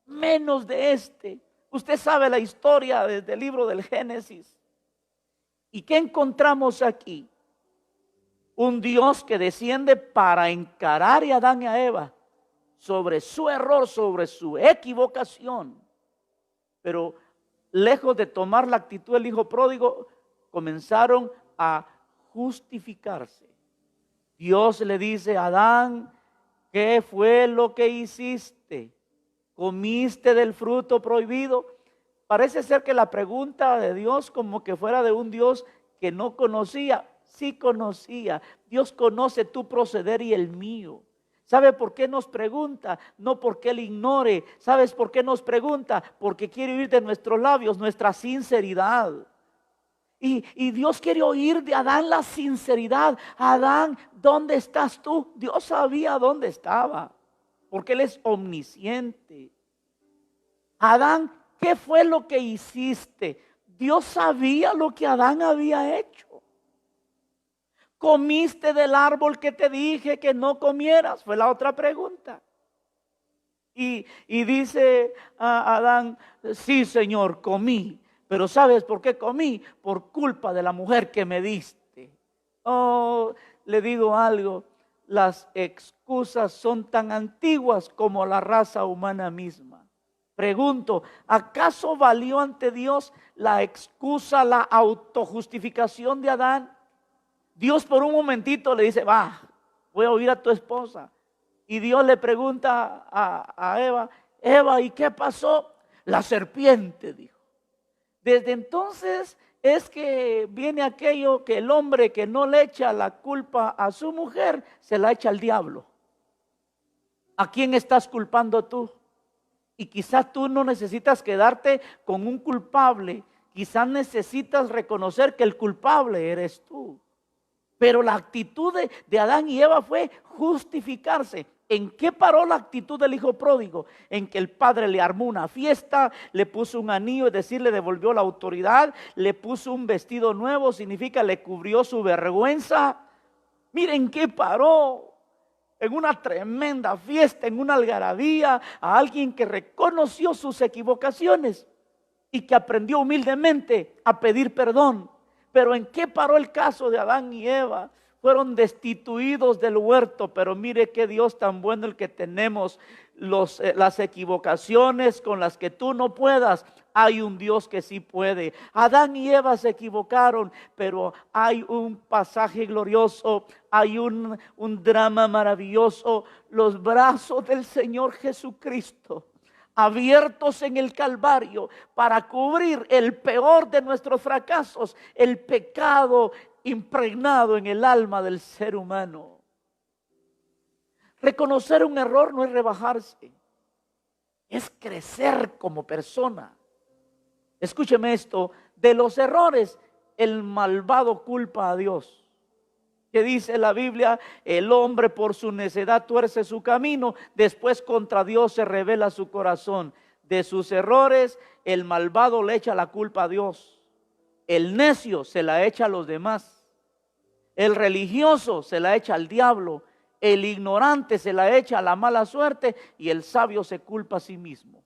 menos de este. Usted sabe la historia desde el libro del Génesis. ¿Y qué encontramos aquí? Un Dios que desciende para encarar a Adán y a Eva sobre su error, sobre su equivocación. Pero lejos de tomar la actitud del hijo pródigo, comenzaron a justificarse. Dios le dice: Adán, ¿qué fue lo que hiciste? ¿Comiste del fruto prohibido? Parece ser que la pregunta de Dios como que fuera de un Dios que no conocía. Sí conocía. Dios conoce tu proceder y el mío. ¿Sabe por qué nos pregunta? No porque Él ignore. ¿Sabes por qué nos pregunta? Porque quiere oír de nuestros labios nuestra sinceridad. Y Dios quiere oír de Adán la sinceridad. Adán, ¿dónde estás tú? Dios sabía dónde estaba, porque Él es omnisciente. Adán, ¿qué fue lo que hiciste? Dios sabía lo que Adán había hecho. ¿Comiste del árbol que te dije que no comieras? Fue la otra pregunta. Y dice a Adán: sí, Señor, comí. Pero ¿sabes por qué comí? Por culpa de la mujer que me diste. Oh, le digo algo. Las excusas son tan antiguas como la raza humana misma. Pregunto, ¿acaso valió ante Dios la excusa, la autojustificación de Adán? Dios por un momentito le dice: va, voy a oír a tu esposa. Y Dios le pregunta a Eva: Eva, ¿y qué pasó? La serpiente, dijo. Desde entonces es que viene aquello que el hombre que no le echa la culpa a su mujer, se la echa al diablo. ¿A quién estás culpando tú? Y quizás tú no necesitas quedarte con un culpable. Quizás necesitas reconocer que el culpable eres tú. Pero la actitud de Adán y Eva fue justificarse. ¿En qué paró la actitud del hijo pródigo? En que el padre le armó una fiesta, le puso un anillo, es decir, le devolvió la autoridad, le puso un vestido nuevo, significa le cubrió su vergüenza. Miren qué paró. En una tremenda fiesta, en una algarabía, a alguien que reconoció sus equivocaciones y que aprendió humildemente a pedir perdón. Pero ¿en qué paró el caso de Adán y Eva? Fueron destituidos del huerto, pero mire qué Dios tan bueno el que tenemos. Las equivocaciones con las que tú no puedas, hay un Dios que sí puede. Adán y Eva se equivocaron, pero hay un pasaje glorioso, hay un drama maravilloso. Los brazos del Señor Jesucristo abiertos en el Calvario para cubrir el peor de nuestros fracasos, el pecado impregnado en el alma del ser humano. Reconocer un error no es rebajarse, es crecer como persona. Escúcheme esto: de los errores el malvado culpa a Dios, que dice la Biblia, el hombre por su necedad tuerce su camino, después contra Dios se revela su corazón. De sus errores el malvado le echa la culpa a Dios, el necio se la echa a los demás, el religioso se la echa al diablo, el ignorante se la echa a la mala suerte y el sabio se culpa a sí mismo.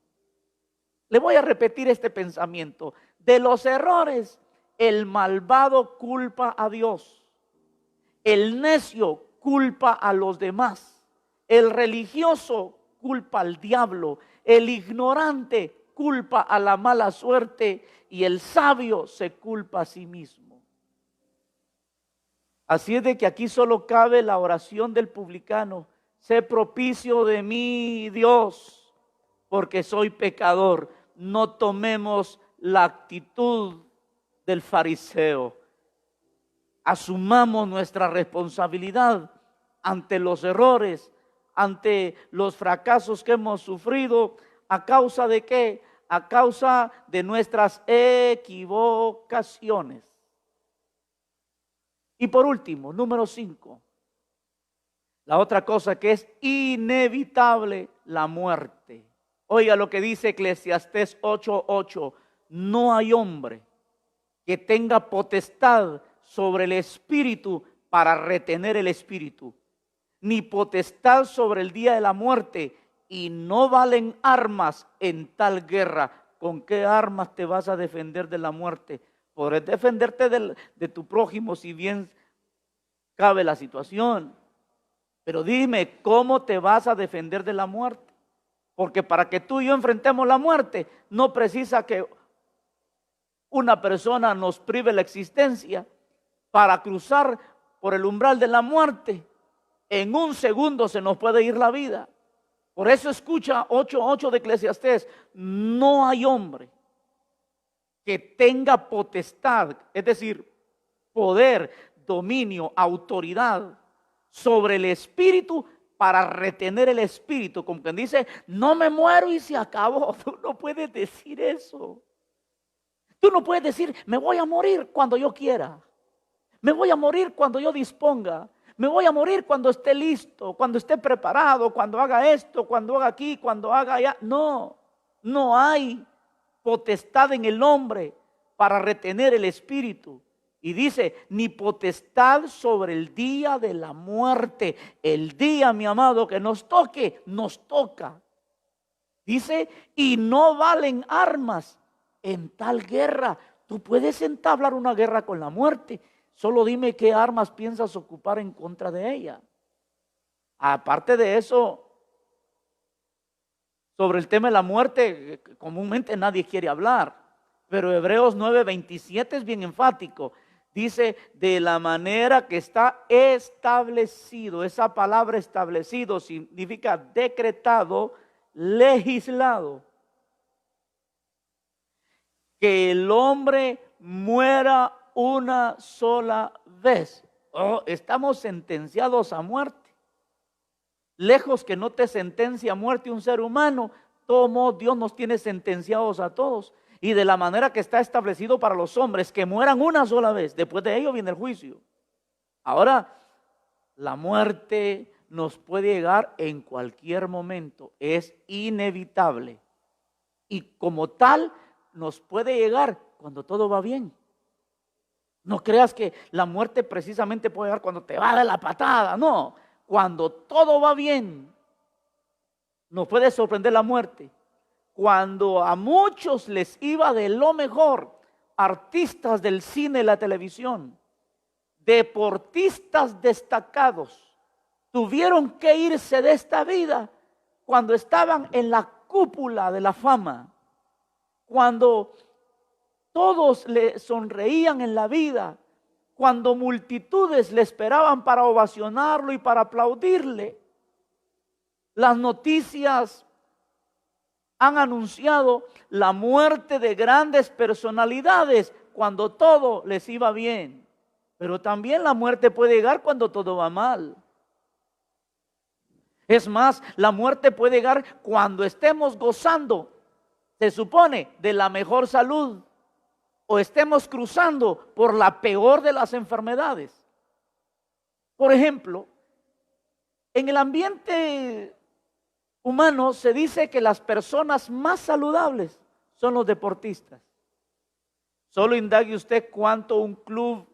Le voy a repetir este pensamiento. De los errores, el malvado culpa a Dios, el necio culpa a los demás, el religioso culpa al diablo, el ignorante culpa a la mala suerte y el sabio se culpa a sí mismo. Así es de que aquí solo cabe la oración del publicano: sé propicio de mí, Dios, porque soy pecador. No tomemos la actitud del fariseo. Asumamos nuestra responsabilidad ante los errores, ante los fracasos que hemos sufrido. ¿A causa de qué? A causa de nuestras equivocaciones. Y por último, número 5, la otra cosa que es inevitable, la muerte. Oiga lo que dice Eclesiastés 8:8: no hay hombre que tenga potestad sobre el espíritu para retener el espíritu, ni potestad sobre el día de la muerte, y no valen armas en tal guerra. ¿Con qué armas te vas a defender de la muerte? Podrás defenderte de tu prójimo si bien cabe la situación, pero dime, ¿cómo te vas a defender de la muerte? Porque para que tú y yo enfrentemos la muerte, no precisa que una persona nos prive la existencia. Para cruzar por el umbral de la muerte, en un segundo se nos puede ir la vida. Por eso escucha 8:8 de Eclesiastés: no hay hombre que tenga potestad, es decir, poder, dominio, autoridad sobre el espíritu para retener el espíritu. Como quien dice, no me muero y se acabó. Tú no puedes decir eso. Tú no puedes decir, me voy a morir cuando yo quiera. Me voy a morir cuando yo disponga. Me voy a morir cuando esté listo, cuando esté preparado, cuando haga esto, cuando haga aquí, cuando haga allá. No, no hay potestad en el hombre para retener el espíritu. Y dice, ni potestad sobre el día de la muerte. El día, mi amado, que nos toque, nos toca. Dice, y no valen armas en tal guerra. Tú puedes entablar una guerra con la muerte. Solo dime qué armas piensas ocupar en contra de ella. Aparte de eso, sobre el tema de la muerte, comúnmente nadie quiere hablar. Pero Hebreos 9:27 es bien enfático. Dice, de la manera que está establecido. Esa palabra establecido significa decretado, legislado. Que el hombre muera una sola vez. Oh, estamos sentenciados a muerte. Lejos que no te sentencia a muerte un ser humano, todo modo Dios nos tiene sentenciados a todos. Y de la manera que está establecido para los hombres, que mueran una sola vez. Después de ello viene el juicio. Ahora, la muerte nos puede llegar en cualquier momento. Es inevitable. Y como tal, nos puede llegar cuando todo va bien. No creas que la muerte precisamente puede llegar cuando te va a dar la patada. No, cuando todo va bien, nos puede sorprender la muerte. Cuando a muchos les iba de lo mejor, artistas del cine y la televisión, deportistas destacados, tuvieron que irse de esta vida cuando estaban en la cúpula de la fama, cuando todos le sonreían en la vida, cuando multitudes le esperaban para ovacionarlo y para aplaudirle. Las noticias han anunciado la muerte de grandes personalidades cuando todo les iba bien. Pero también la muerte puede llegar cuando todo va mal. Es más, la muerte puede llegar cuando estemos gozando, se supone, de la mejor salud, o estemos cruzando por la peor de las enfermedades. Por ejemplo, en el ambiente humano se dice que las personas más saludables son los deportistas. Solo indague usted cuánto un club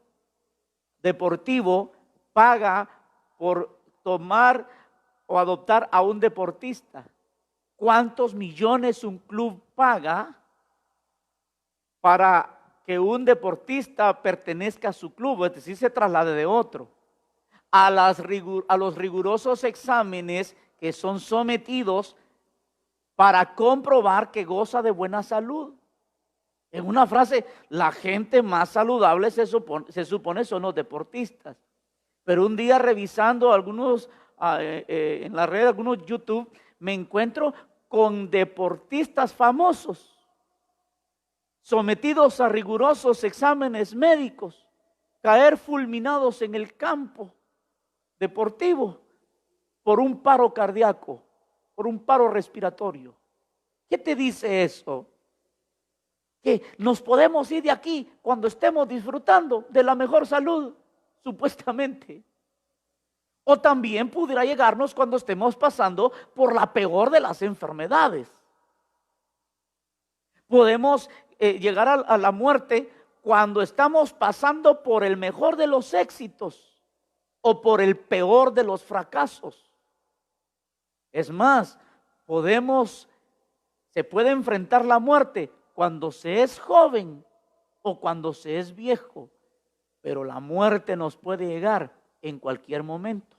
deportivo paga por tomar o adoptar a un deportista. ¿Cuántos millones un club paga para que un deportista pertenezca a su club, es decir, se traslade de otro? A los rigurosos exámenes que son sometidos para comprobar que goza de buena salud. En una frase, la gente más saludable se supone son los deportistas. Pero un día revisando algunos en la red, algunos YouTube, me encuentro con deportistas famosos sometidos a rigurosos exámenes médicos, caer fulminados en el campo deportivo por un paro cardíaco, por un paro respiratorio. ¿Qué te dice eso? Que nos podemos ir de aquí cuando estemos disfrutando de la mejor salud, supuestamente. O también pudiera llegarnos cuando estemos pasando por la peor de las enfermedades. Podemos llegar a la muerte cuando estamos pasando por el mejor de los éxitos o por el peor de los fracasos. Es más, se puede enfrentar la muerte cuando se es joven o cuando se es viejo, pero la muerte nos puede llegar en cualquier momento.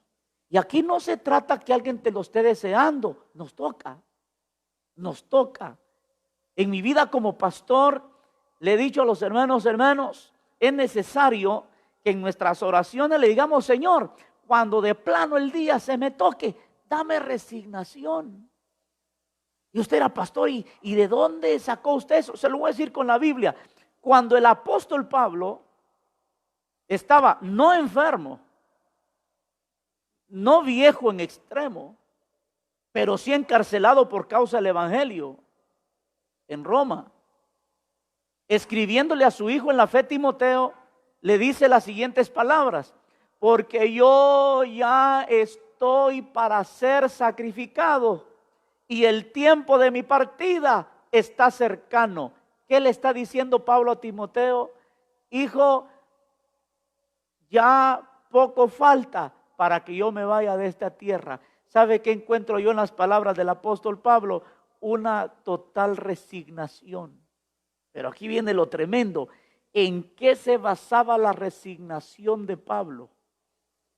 Y aquí no se trata que alguien te lo esté deseando, nos toca. En mi vida como pastor le he dicho a los hermanos, es necesario que en nuestras oraciones le digamos: Señor, cuando de plano el día se me toque, dame resignación. Y usted era pastor, ¿y de dónde sacó usted eso? Se lo voy a decir con la Biblia. Cuando el apóstol Pablo estaba no enfermo, no viejo en extremo, pero sí encarcelado por causa del evangelio en Roma, escribiéndole a su hijo en la fe, Timoteo, le dice las siguientes palabras: porque yo ya estoy para ser sacrificado y el tiempo de mi partida está cercano. ¿Qué le está diciendo Pablo a Timoteo? Hijo, ya poco falta para que yo me vaya de esta tierra. ¿Sabe qué encuentro yo en las palabras del apóstol Pablo? Una total resignación. Pero aquí viene lo tremendo. ¿En qué se basaba la resignación de Pablo?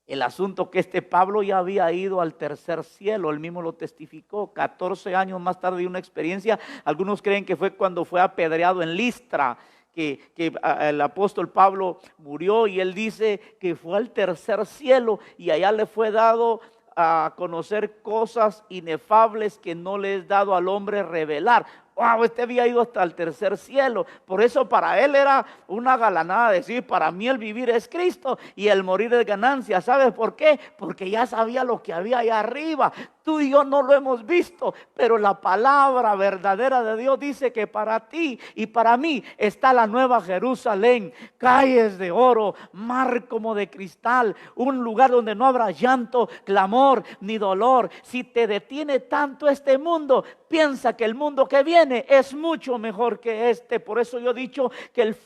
El asunto que Pablo ya había ido al tercer cielo, él mismo lo testificó. 14 años más tarde de una experiencia, algunos creen que fue cuando fue apedreado en Listra, que el apóstol Pablo murió, y él dice que fue al tercer cielo y allá le fue dado a conocer cosas inefables que no le es dado al hombre revelar. Wow, había ido hasta el tercer cielo. Por eso para él era una galanada decir: para mí el vivir es Cristo y el morir es ganancia. ¿Sabes por qué? Porque ya sabía lo que había allá arriba. Tú y yo no lo hemos visto, pero la palabra verdadera de Dios dice que para ti y para mí está la nueva Jerusalén, calles de oro, mar como de cristal, un lugar donde no habrá llanto, clamor ni dolor. Si te detiene tanto este mundo, piensa que el mundo que viene es mucho mejor que este. Por eso yo he dicho que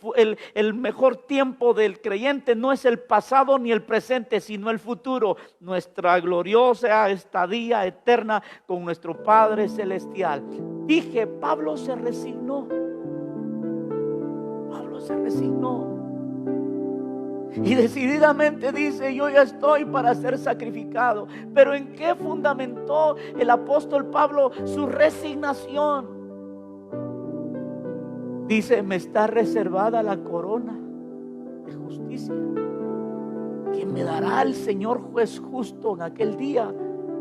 el mejor tiempo del creyente no es el pasado ni el presente, sino el futuro, nuestra gloriosa estadía eterna con nuestro Padre Celestial. Dije, Pablo se resignó. Y decididamente dice: yo ya estoy para ser sacrificado. Pero ¿en qué fundamentó el apóstol Pablo su resignación? Dice: me está reservada la corona de justicia que me dará el Señor juez justo en aquel día.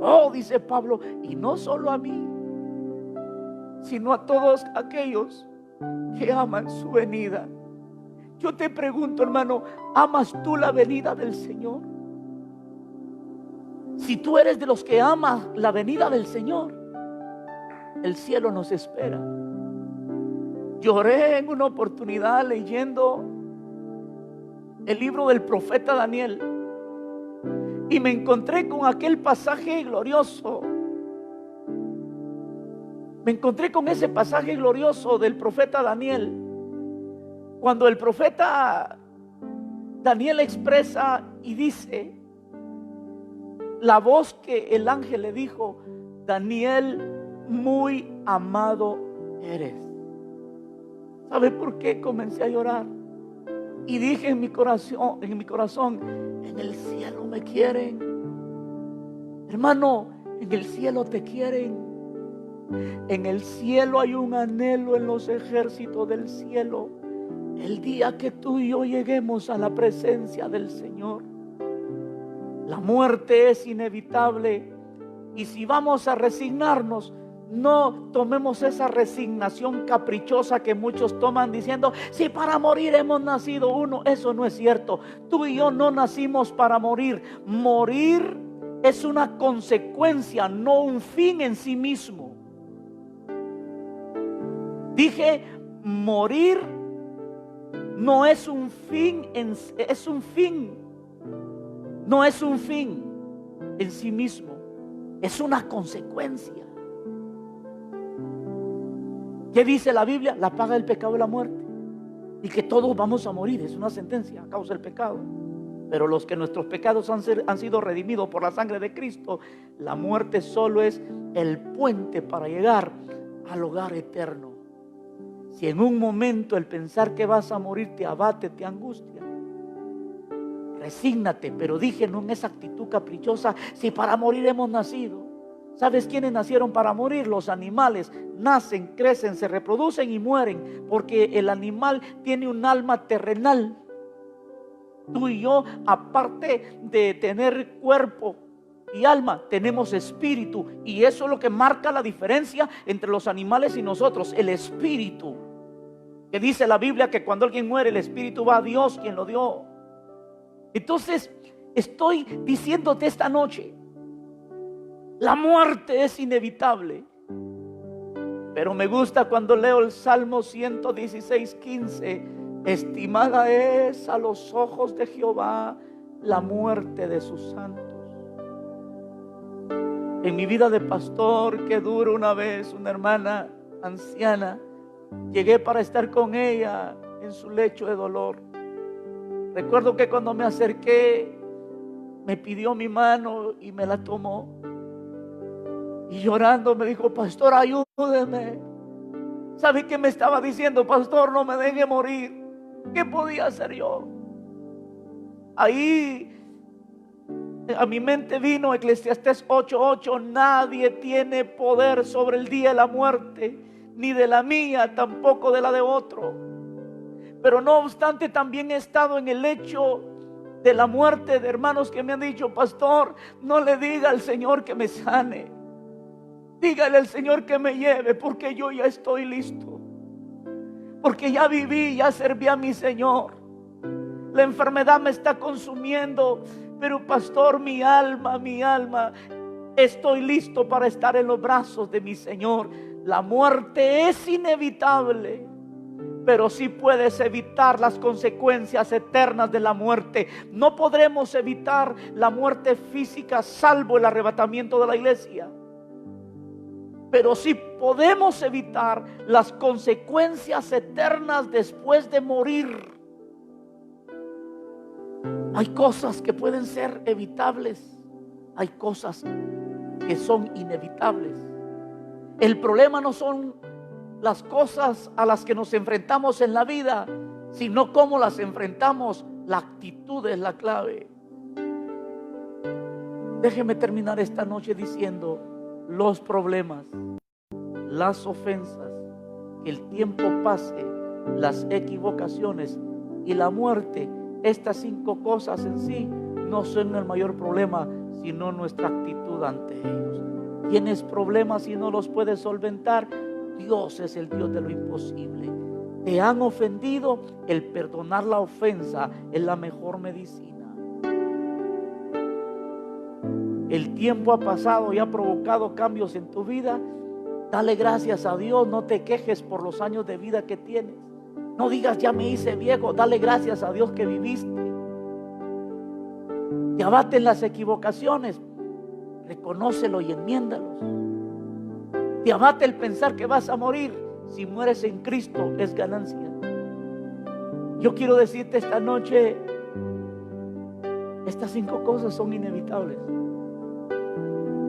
Oh, dice Pablo, y no solo a mí, sino a todos aquellos que aman su venida. Yo te pregunto, hermano, ¿amas tú la venida del Señor? Si tú eres de los que amas la venida del Señor, el cielo nos espera. Lloré en una oportunidad leyendo el libro del profeta Daniel, y me encontré con aquel pasaje glorioso. Me encontré con ese pasaje glorioso del profeta Daniel, cuando el profeta Daniel expresa y dice la voz que el ángel le dijo: Daniel, muy amado eres. ¿Sabe por qué comencé a llorar? Y dije en mi corazón, en el cielo me quieren. Hermano, en el cielo te quieren. En el cielo hay un anhelo en los ejércitos del cielo. El día que tú y yo lleguemos a la presencia del Señor, la muerte es inevitable. Y si vamos a resignarnos, no tomemos esa resignación caprichosa que muchos toman diciendo: si para morir hemos nacido uno. Eso no es cierto. Tú y yo no nacimos para morir. Morir es una consecuencia, no un fin en sí mismo. Dije, morir no es un fin, es un fin. No es un fin en sí mismo, es una consecuencia. ¿Qué dice la Biblia? La paga del pecado es la muerte, y que todos vamos a morir. Es una sentencia a causa del pecado. Pero los que nuestros pecados han sido redimidos por la sangre de Cristo, la muerte solo es el puente para llegar al hogar eterno. Si en un momento el pensar que vas a morir te abate, te angustia, resígnate. Pero dije, no en esa actitud caprichosa: si para morir hemos nacido. ¿Sabes quiénes nacieron para morir? Los animales. Nacen, crecen, se reproducen y mueren, porque el animal tiene un alma terrenal. Tú y yo, aparte de tener cuerpo y alma, tenemos espíritu, y eso es lo que marca la diferencia entre los animales y nosotros: el espíritu. Que dice la Biblia que cuando alguien muere, el espíritu va a Dios, quien lo dio. Entonces, estoy diciéndote esta noche: la muerte es inevitable. Pero me gusta cuando leo el Salmo 116:15: estimada es a los ojos de Jehová la muerte de sus santos. En mi vida de pastor, que duro, una vez una hermana anciana, llegué para estar con ella en su lecho de dolor. Recuerdo que cuando me acerqué, me pidió mi mano y me la tomó. Y llorando me dijo: pastor, ayúdeme. ¿Sabe qué me estaba diciendo? Pastor, no me deje morir. ¿Qué podía hacer yo? Ahí a mi mente vino Eclesiastés 8:8: nadie tiene poder sobre el día de la muerte, ni de la mía, tampoco de la de otro. Pero no obstante, también he estado en el lecho de la muerte de hermanos que me han dicho: pastor, no le diga al Señor que me sane, dígale al Señor que me lleve, porque yo ya estoy listo, porque ya viví, ya serví a mi Señor. La enfermedad me está consumiendo, pero pastor, mi alma, estoy listo para estar en los brazos de mi Señor. La muerte es inevitable, pero sí puedes evitar las consecuencias eternas de la muerte. No podremos evitar la muerte física, salvo el arrebatamiento de la iglesia, pero sí podemos evitar las consecuencias eternas después de morir. Hay cosas que pueden ser evitables, hay cosas que son inevitables. El problema no son las cosas a las que nos enfrentamos en la vida, sino cómo las enfrentamos. La actitud es la clave. Déjeme terminar esta noche diciendo: los problemas, las ofensas, que el tiempo pase, las equivocaciones y la muerte, estas 5 cosas en sí no son el mayor problema, sino nuestra actitud ante ellos. ¿Tienes problemas y no los puedes solventar? Dios es el Dios de lo imposible. ¿Te han ofendido? El perdonar la ofensa es la mejor medicina. El tiempo ha pasado y ha provocado cambios en tu vida. Dale gracias a Dios. No te quejes por los años de vida que tienes. No digas: ya me hice viejo. Dale gracias a Dios que viviste. Te abaten las equivocaciones, reconócelo y enmiéndalos. Te abate el pensar que vas a morir. Si mueres en Cristo es ganancia. Yo quiero decirte esta noche, estas 5 cosas son inevitables.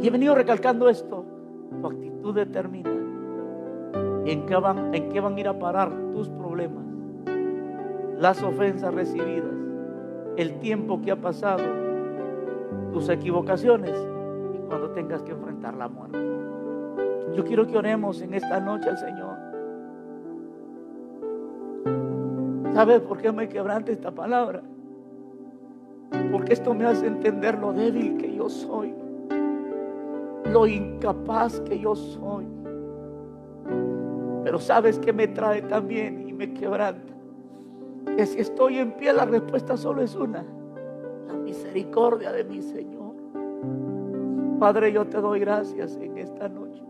Y he venido recalcando esto. Tu actitud determina en qué van a ir a parar tus problemas, las ofensas recibidas, el tiempo que ha pasado, tus equivocaciones y cuando tengas que enfrentar la muerte. Yo quiero que oremos en esta noche al Señor. ¿Sabes por qué me quebranta esta palabra? Porque esto me hace entender lo débil que yo soy, lo incapaz que yo soy. Pero ¿sabes qué me trae también y me quebranta? Que si estoy en pie, la respuesta solo es una: la misericordia de mi Señor. Padre, yo te doy gracias en esta noche.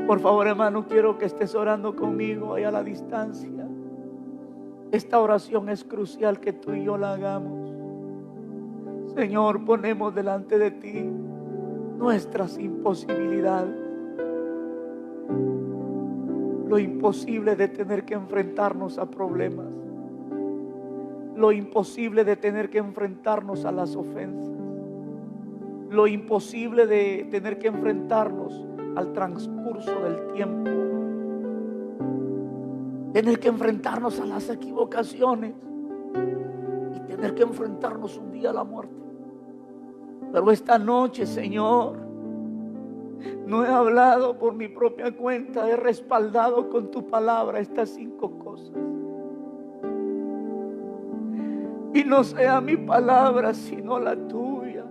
Por favor, hermano, quiero que estés orando conmigo ahí a la distancia. Esta oración es crucial que tú y yo la hagamos. Señor, ponemos delante de ti nuestras imposibilidades. Lo imposible de tener que enfrentarnos a problemas. Lo imposible de tener que enfrentarnos a las ofensas. Lo imposible de tener que enfrentarnos al transcurso del tiempo. Tener que enfrentarnos a las equivocaciones y tener que enfrentarnos un día a la muerte. Pero esta noche, Señor, no he hablado por mi propia cuenta, he respaldado con tu palabra estas 5 cosas. Y no sea mi palabra sino la tuya.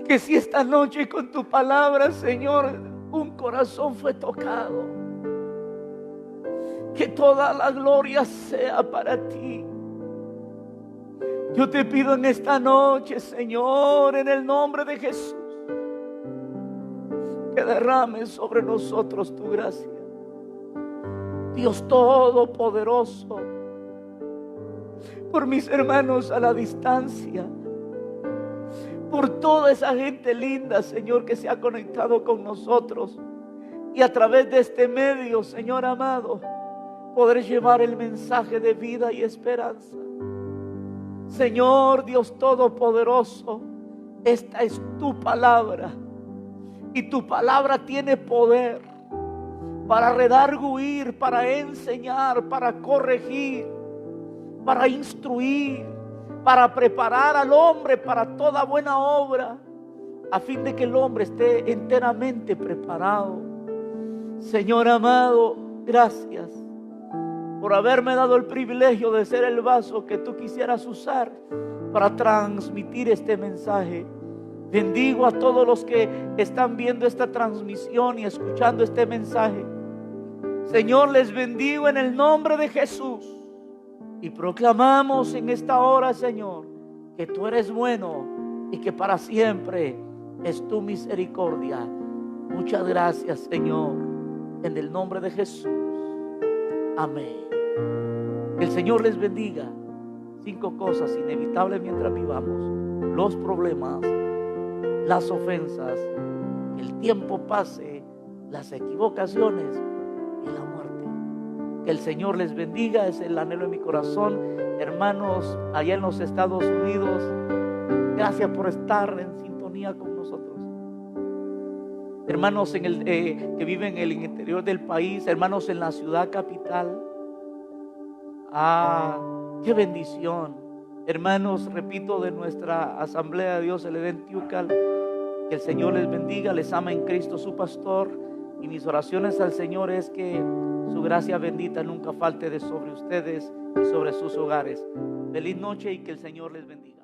Que si esta noche con tu palabra, Señor, un corazón fue tocado, que toda la gloria sea para ti. Yo te pido en esta noche, Señor, en el nombre de Jesús, que derrames sobre nosotros tu gracia. Dios Todopoderoso, por mis hermanos a la distancia, por toda esa gente linda, Señor, que se ha conectado con nosotros, y a través de este medio, Señor amado, poder llevar el mensaje de vida y esperanza. Señor Dios Todopoderoso, esta es tu palabra, y tu palabra tiene poder para redarguir, para enseñar, para corregir, para instruir, para preparar al hombre para toda buena obra, a fin de que el hombre esté enteramente preparado. Señor amado, gracias por haberme dado el privilegio de ser el vaso que tú quisieras usar para transmitir este mensaje. Bendigo a todos los que están viendo esta transmisión y escuchando este mensaje. Señor, les bendigo en el nombre de Jesús. Y proclamamos en esta hora, Señor, que tú eres bueno y que para siempre es tu misericordia. Muchas gracias, Señor, en el nombre de Jesús. Amén. Que el Señor les bendiga. 5 cosas inevitables mientras vivamos: los problemas, las ofensas, que el tiempo pase, las equivocaciones y la muerte. Que el Señor les bendiga, es el anhelo de mi corazón. Hermanos allá en los Estados Unidos, gracias por estar en sintonía con nosotros. Hermanos que viven en el interior del país, hermanos en la ciudad capital, qué bendición. Hermanos, repito, de nuestra Asamblea de Dios, el Edén Tiucal, que el Señor les bendiga, les ama en Cristo su pastor, y mis oraciones al Señor es que su gracia bendita nunca falte de sobre ustedes y sobre sus hogares. Feliz noche y que el Señor les bendiga.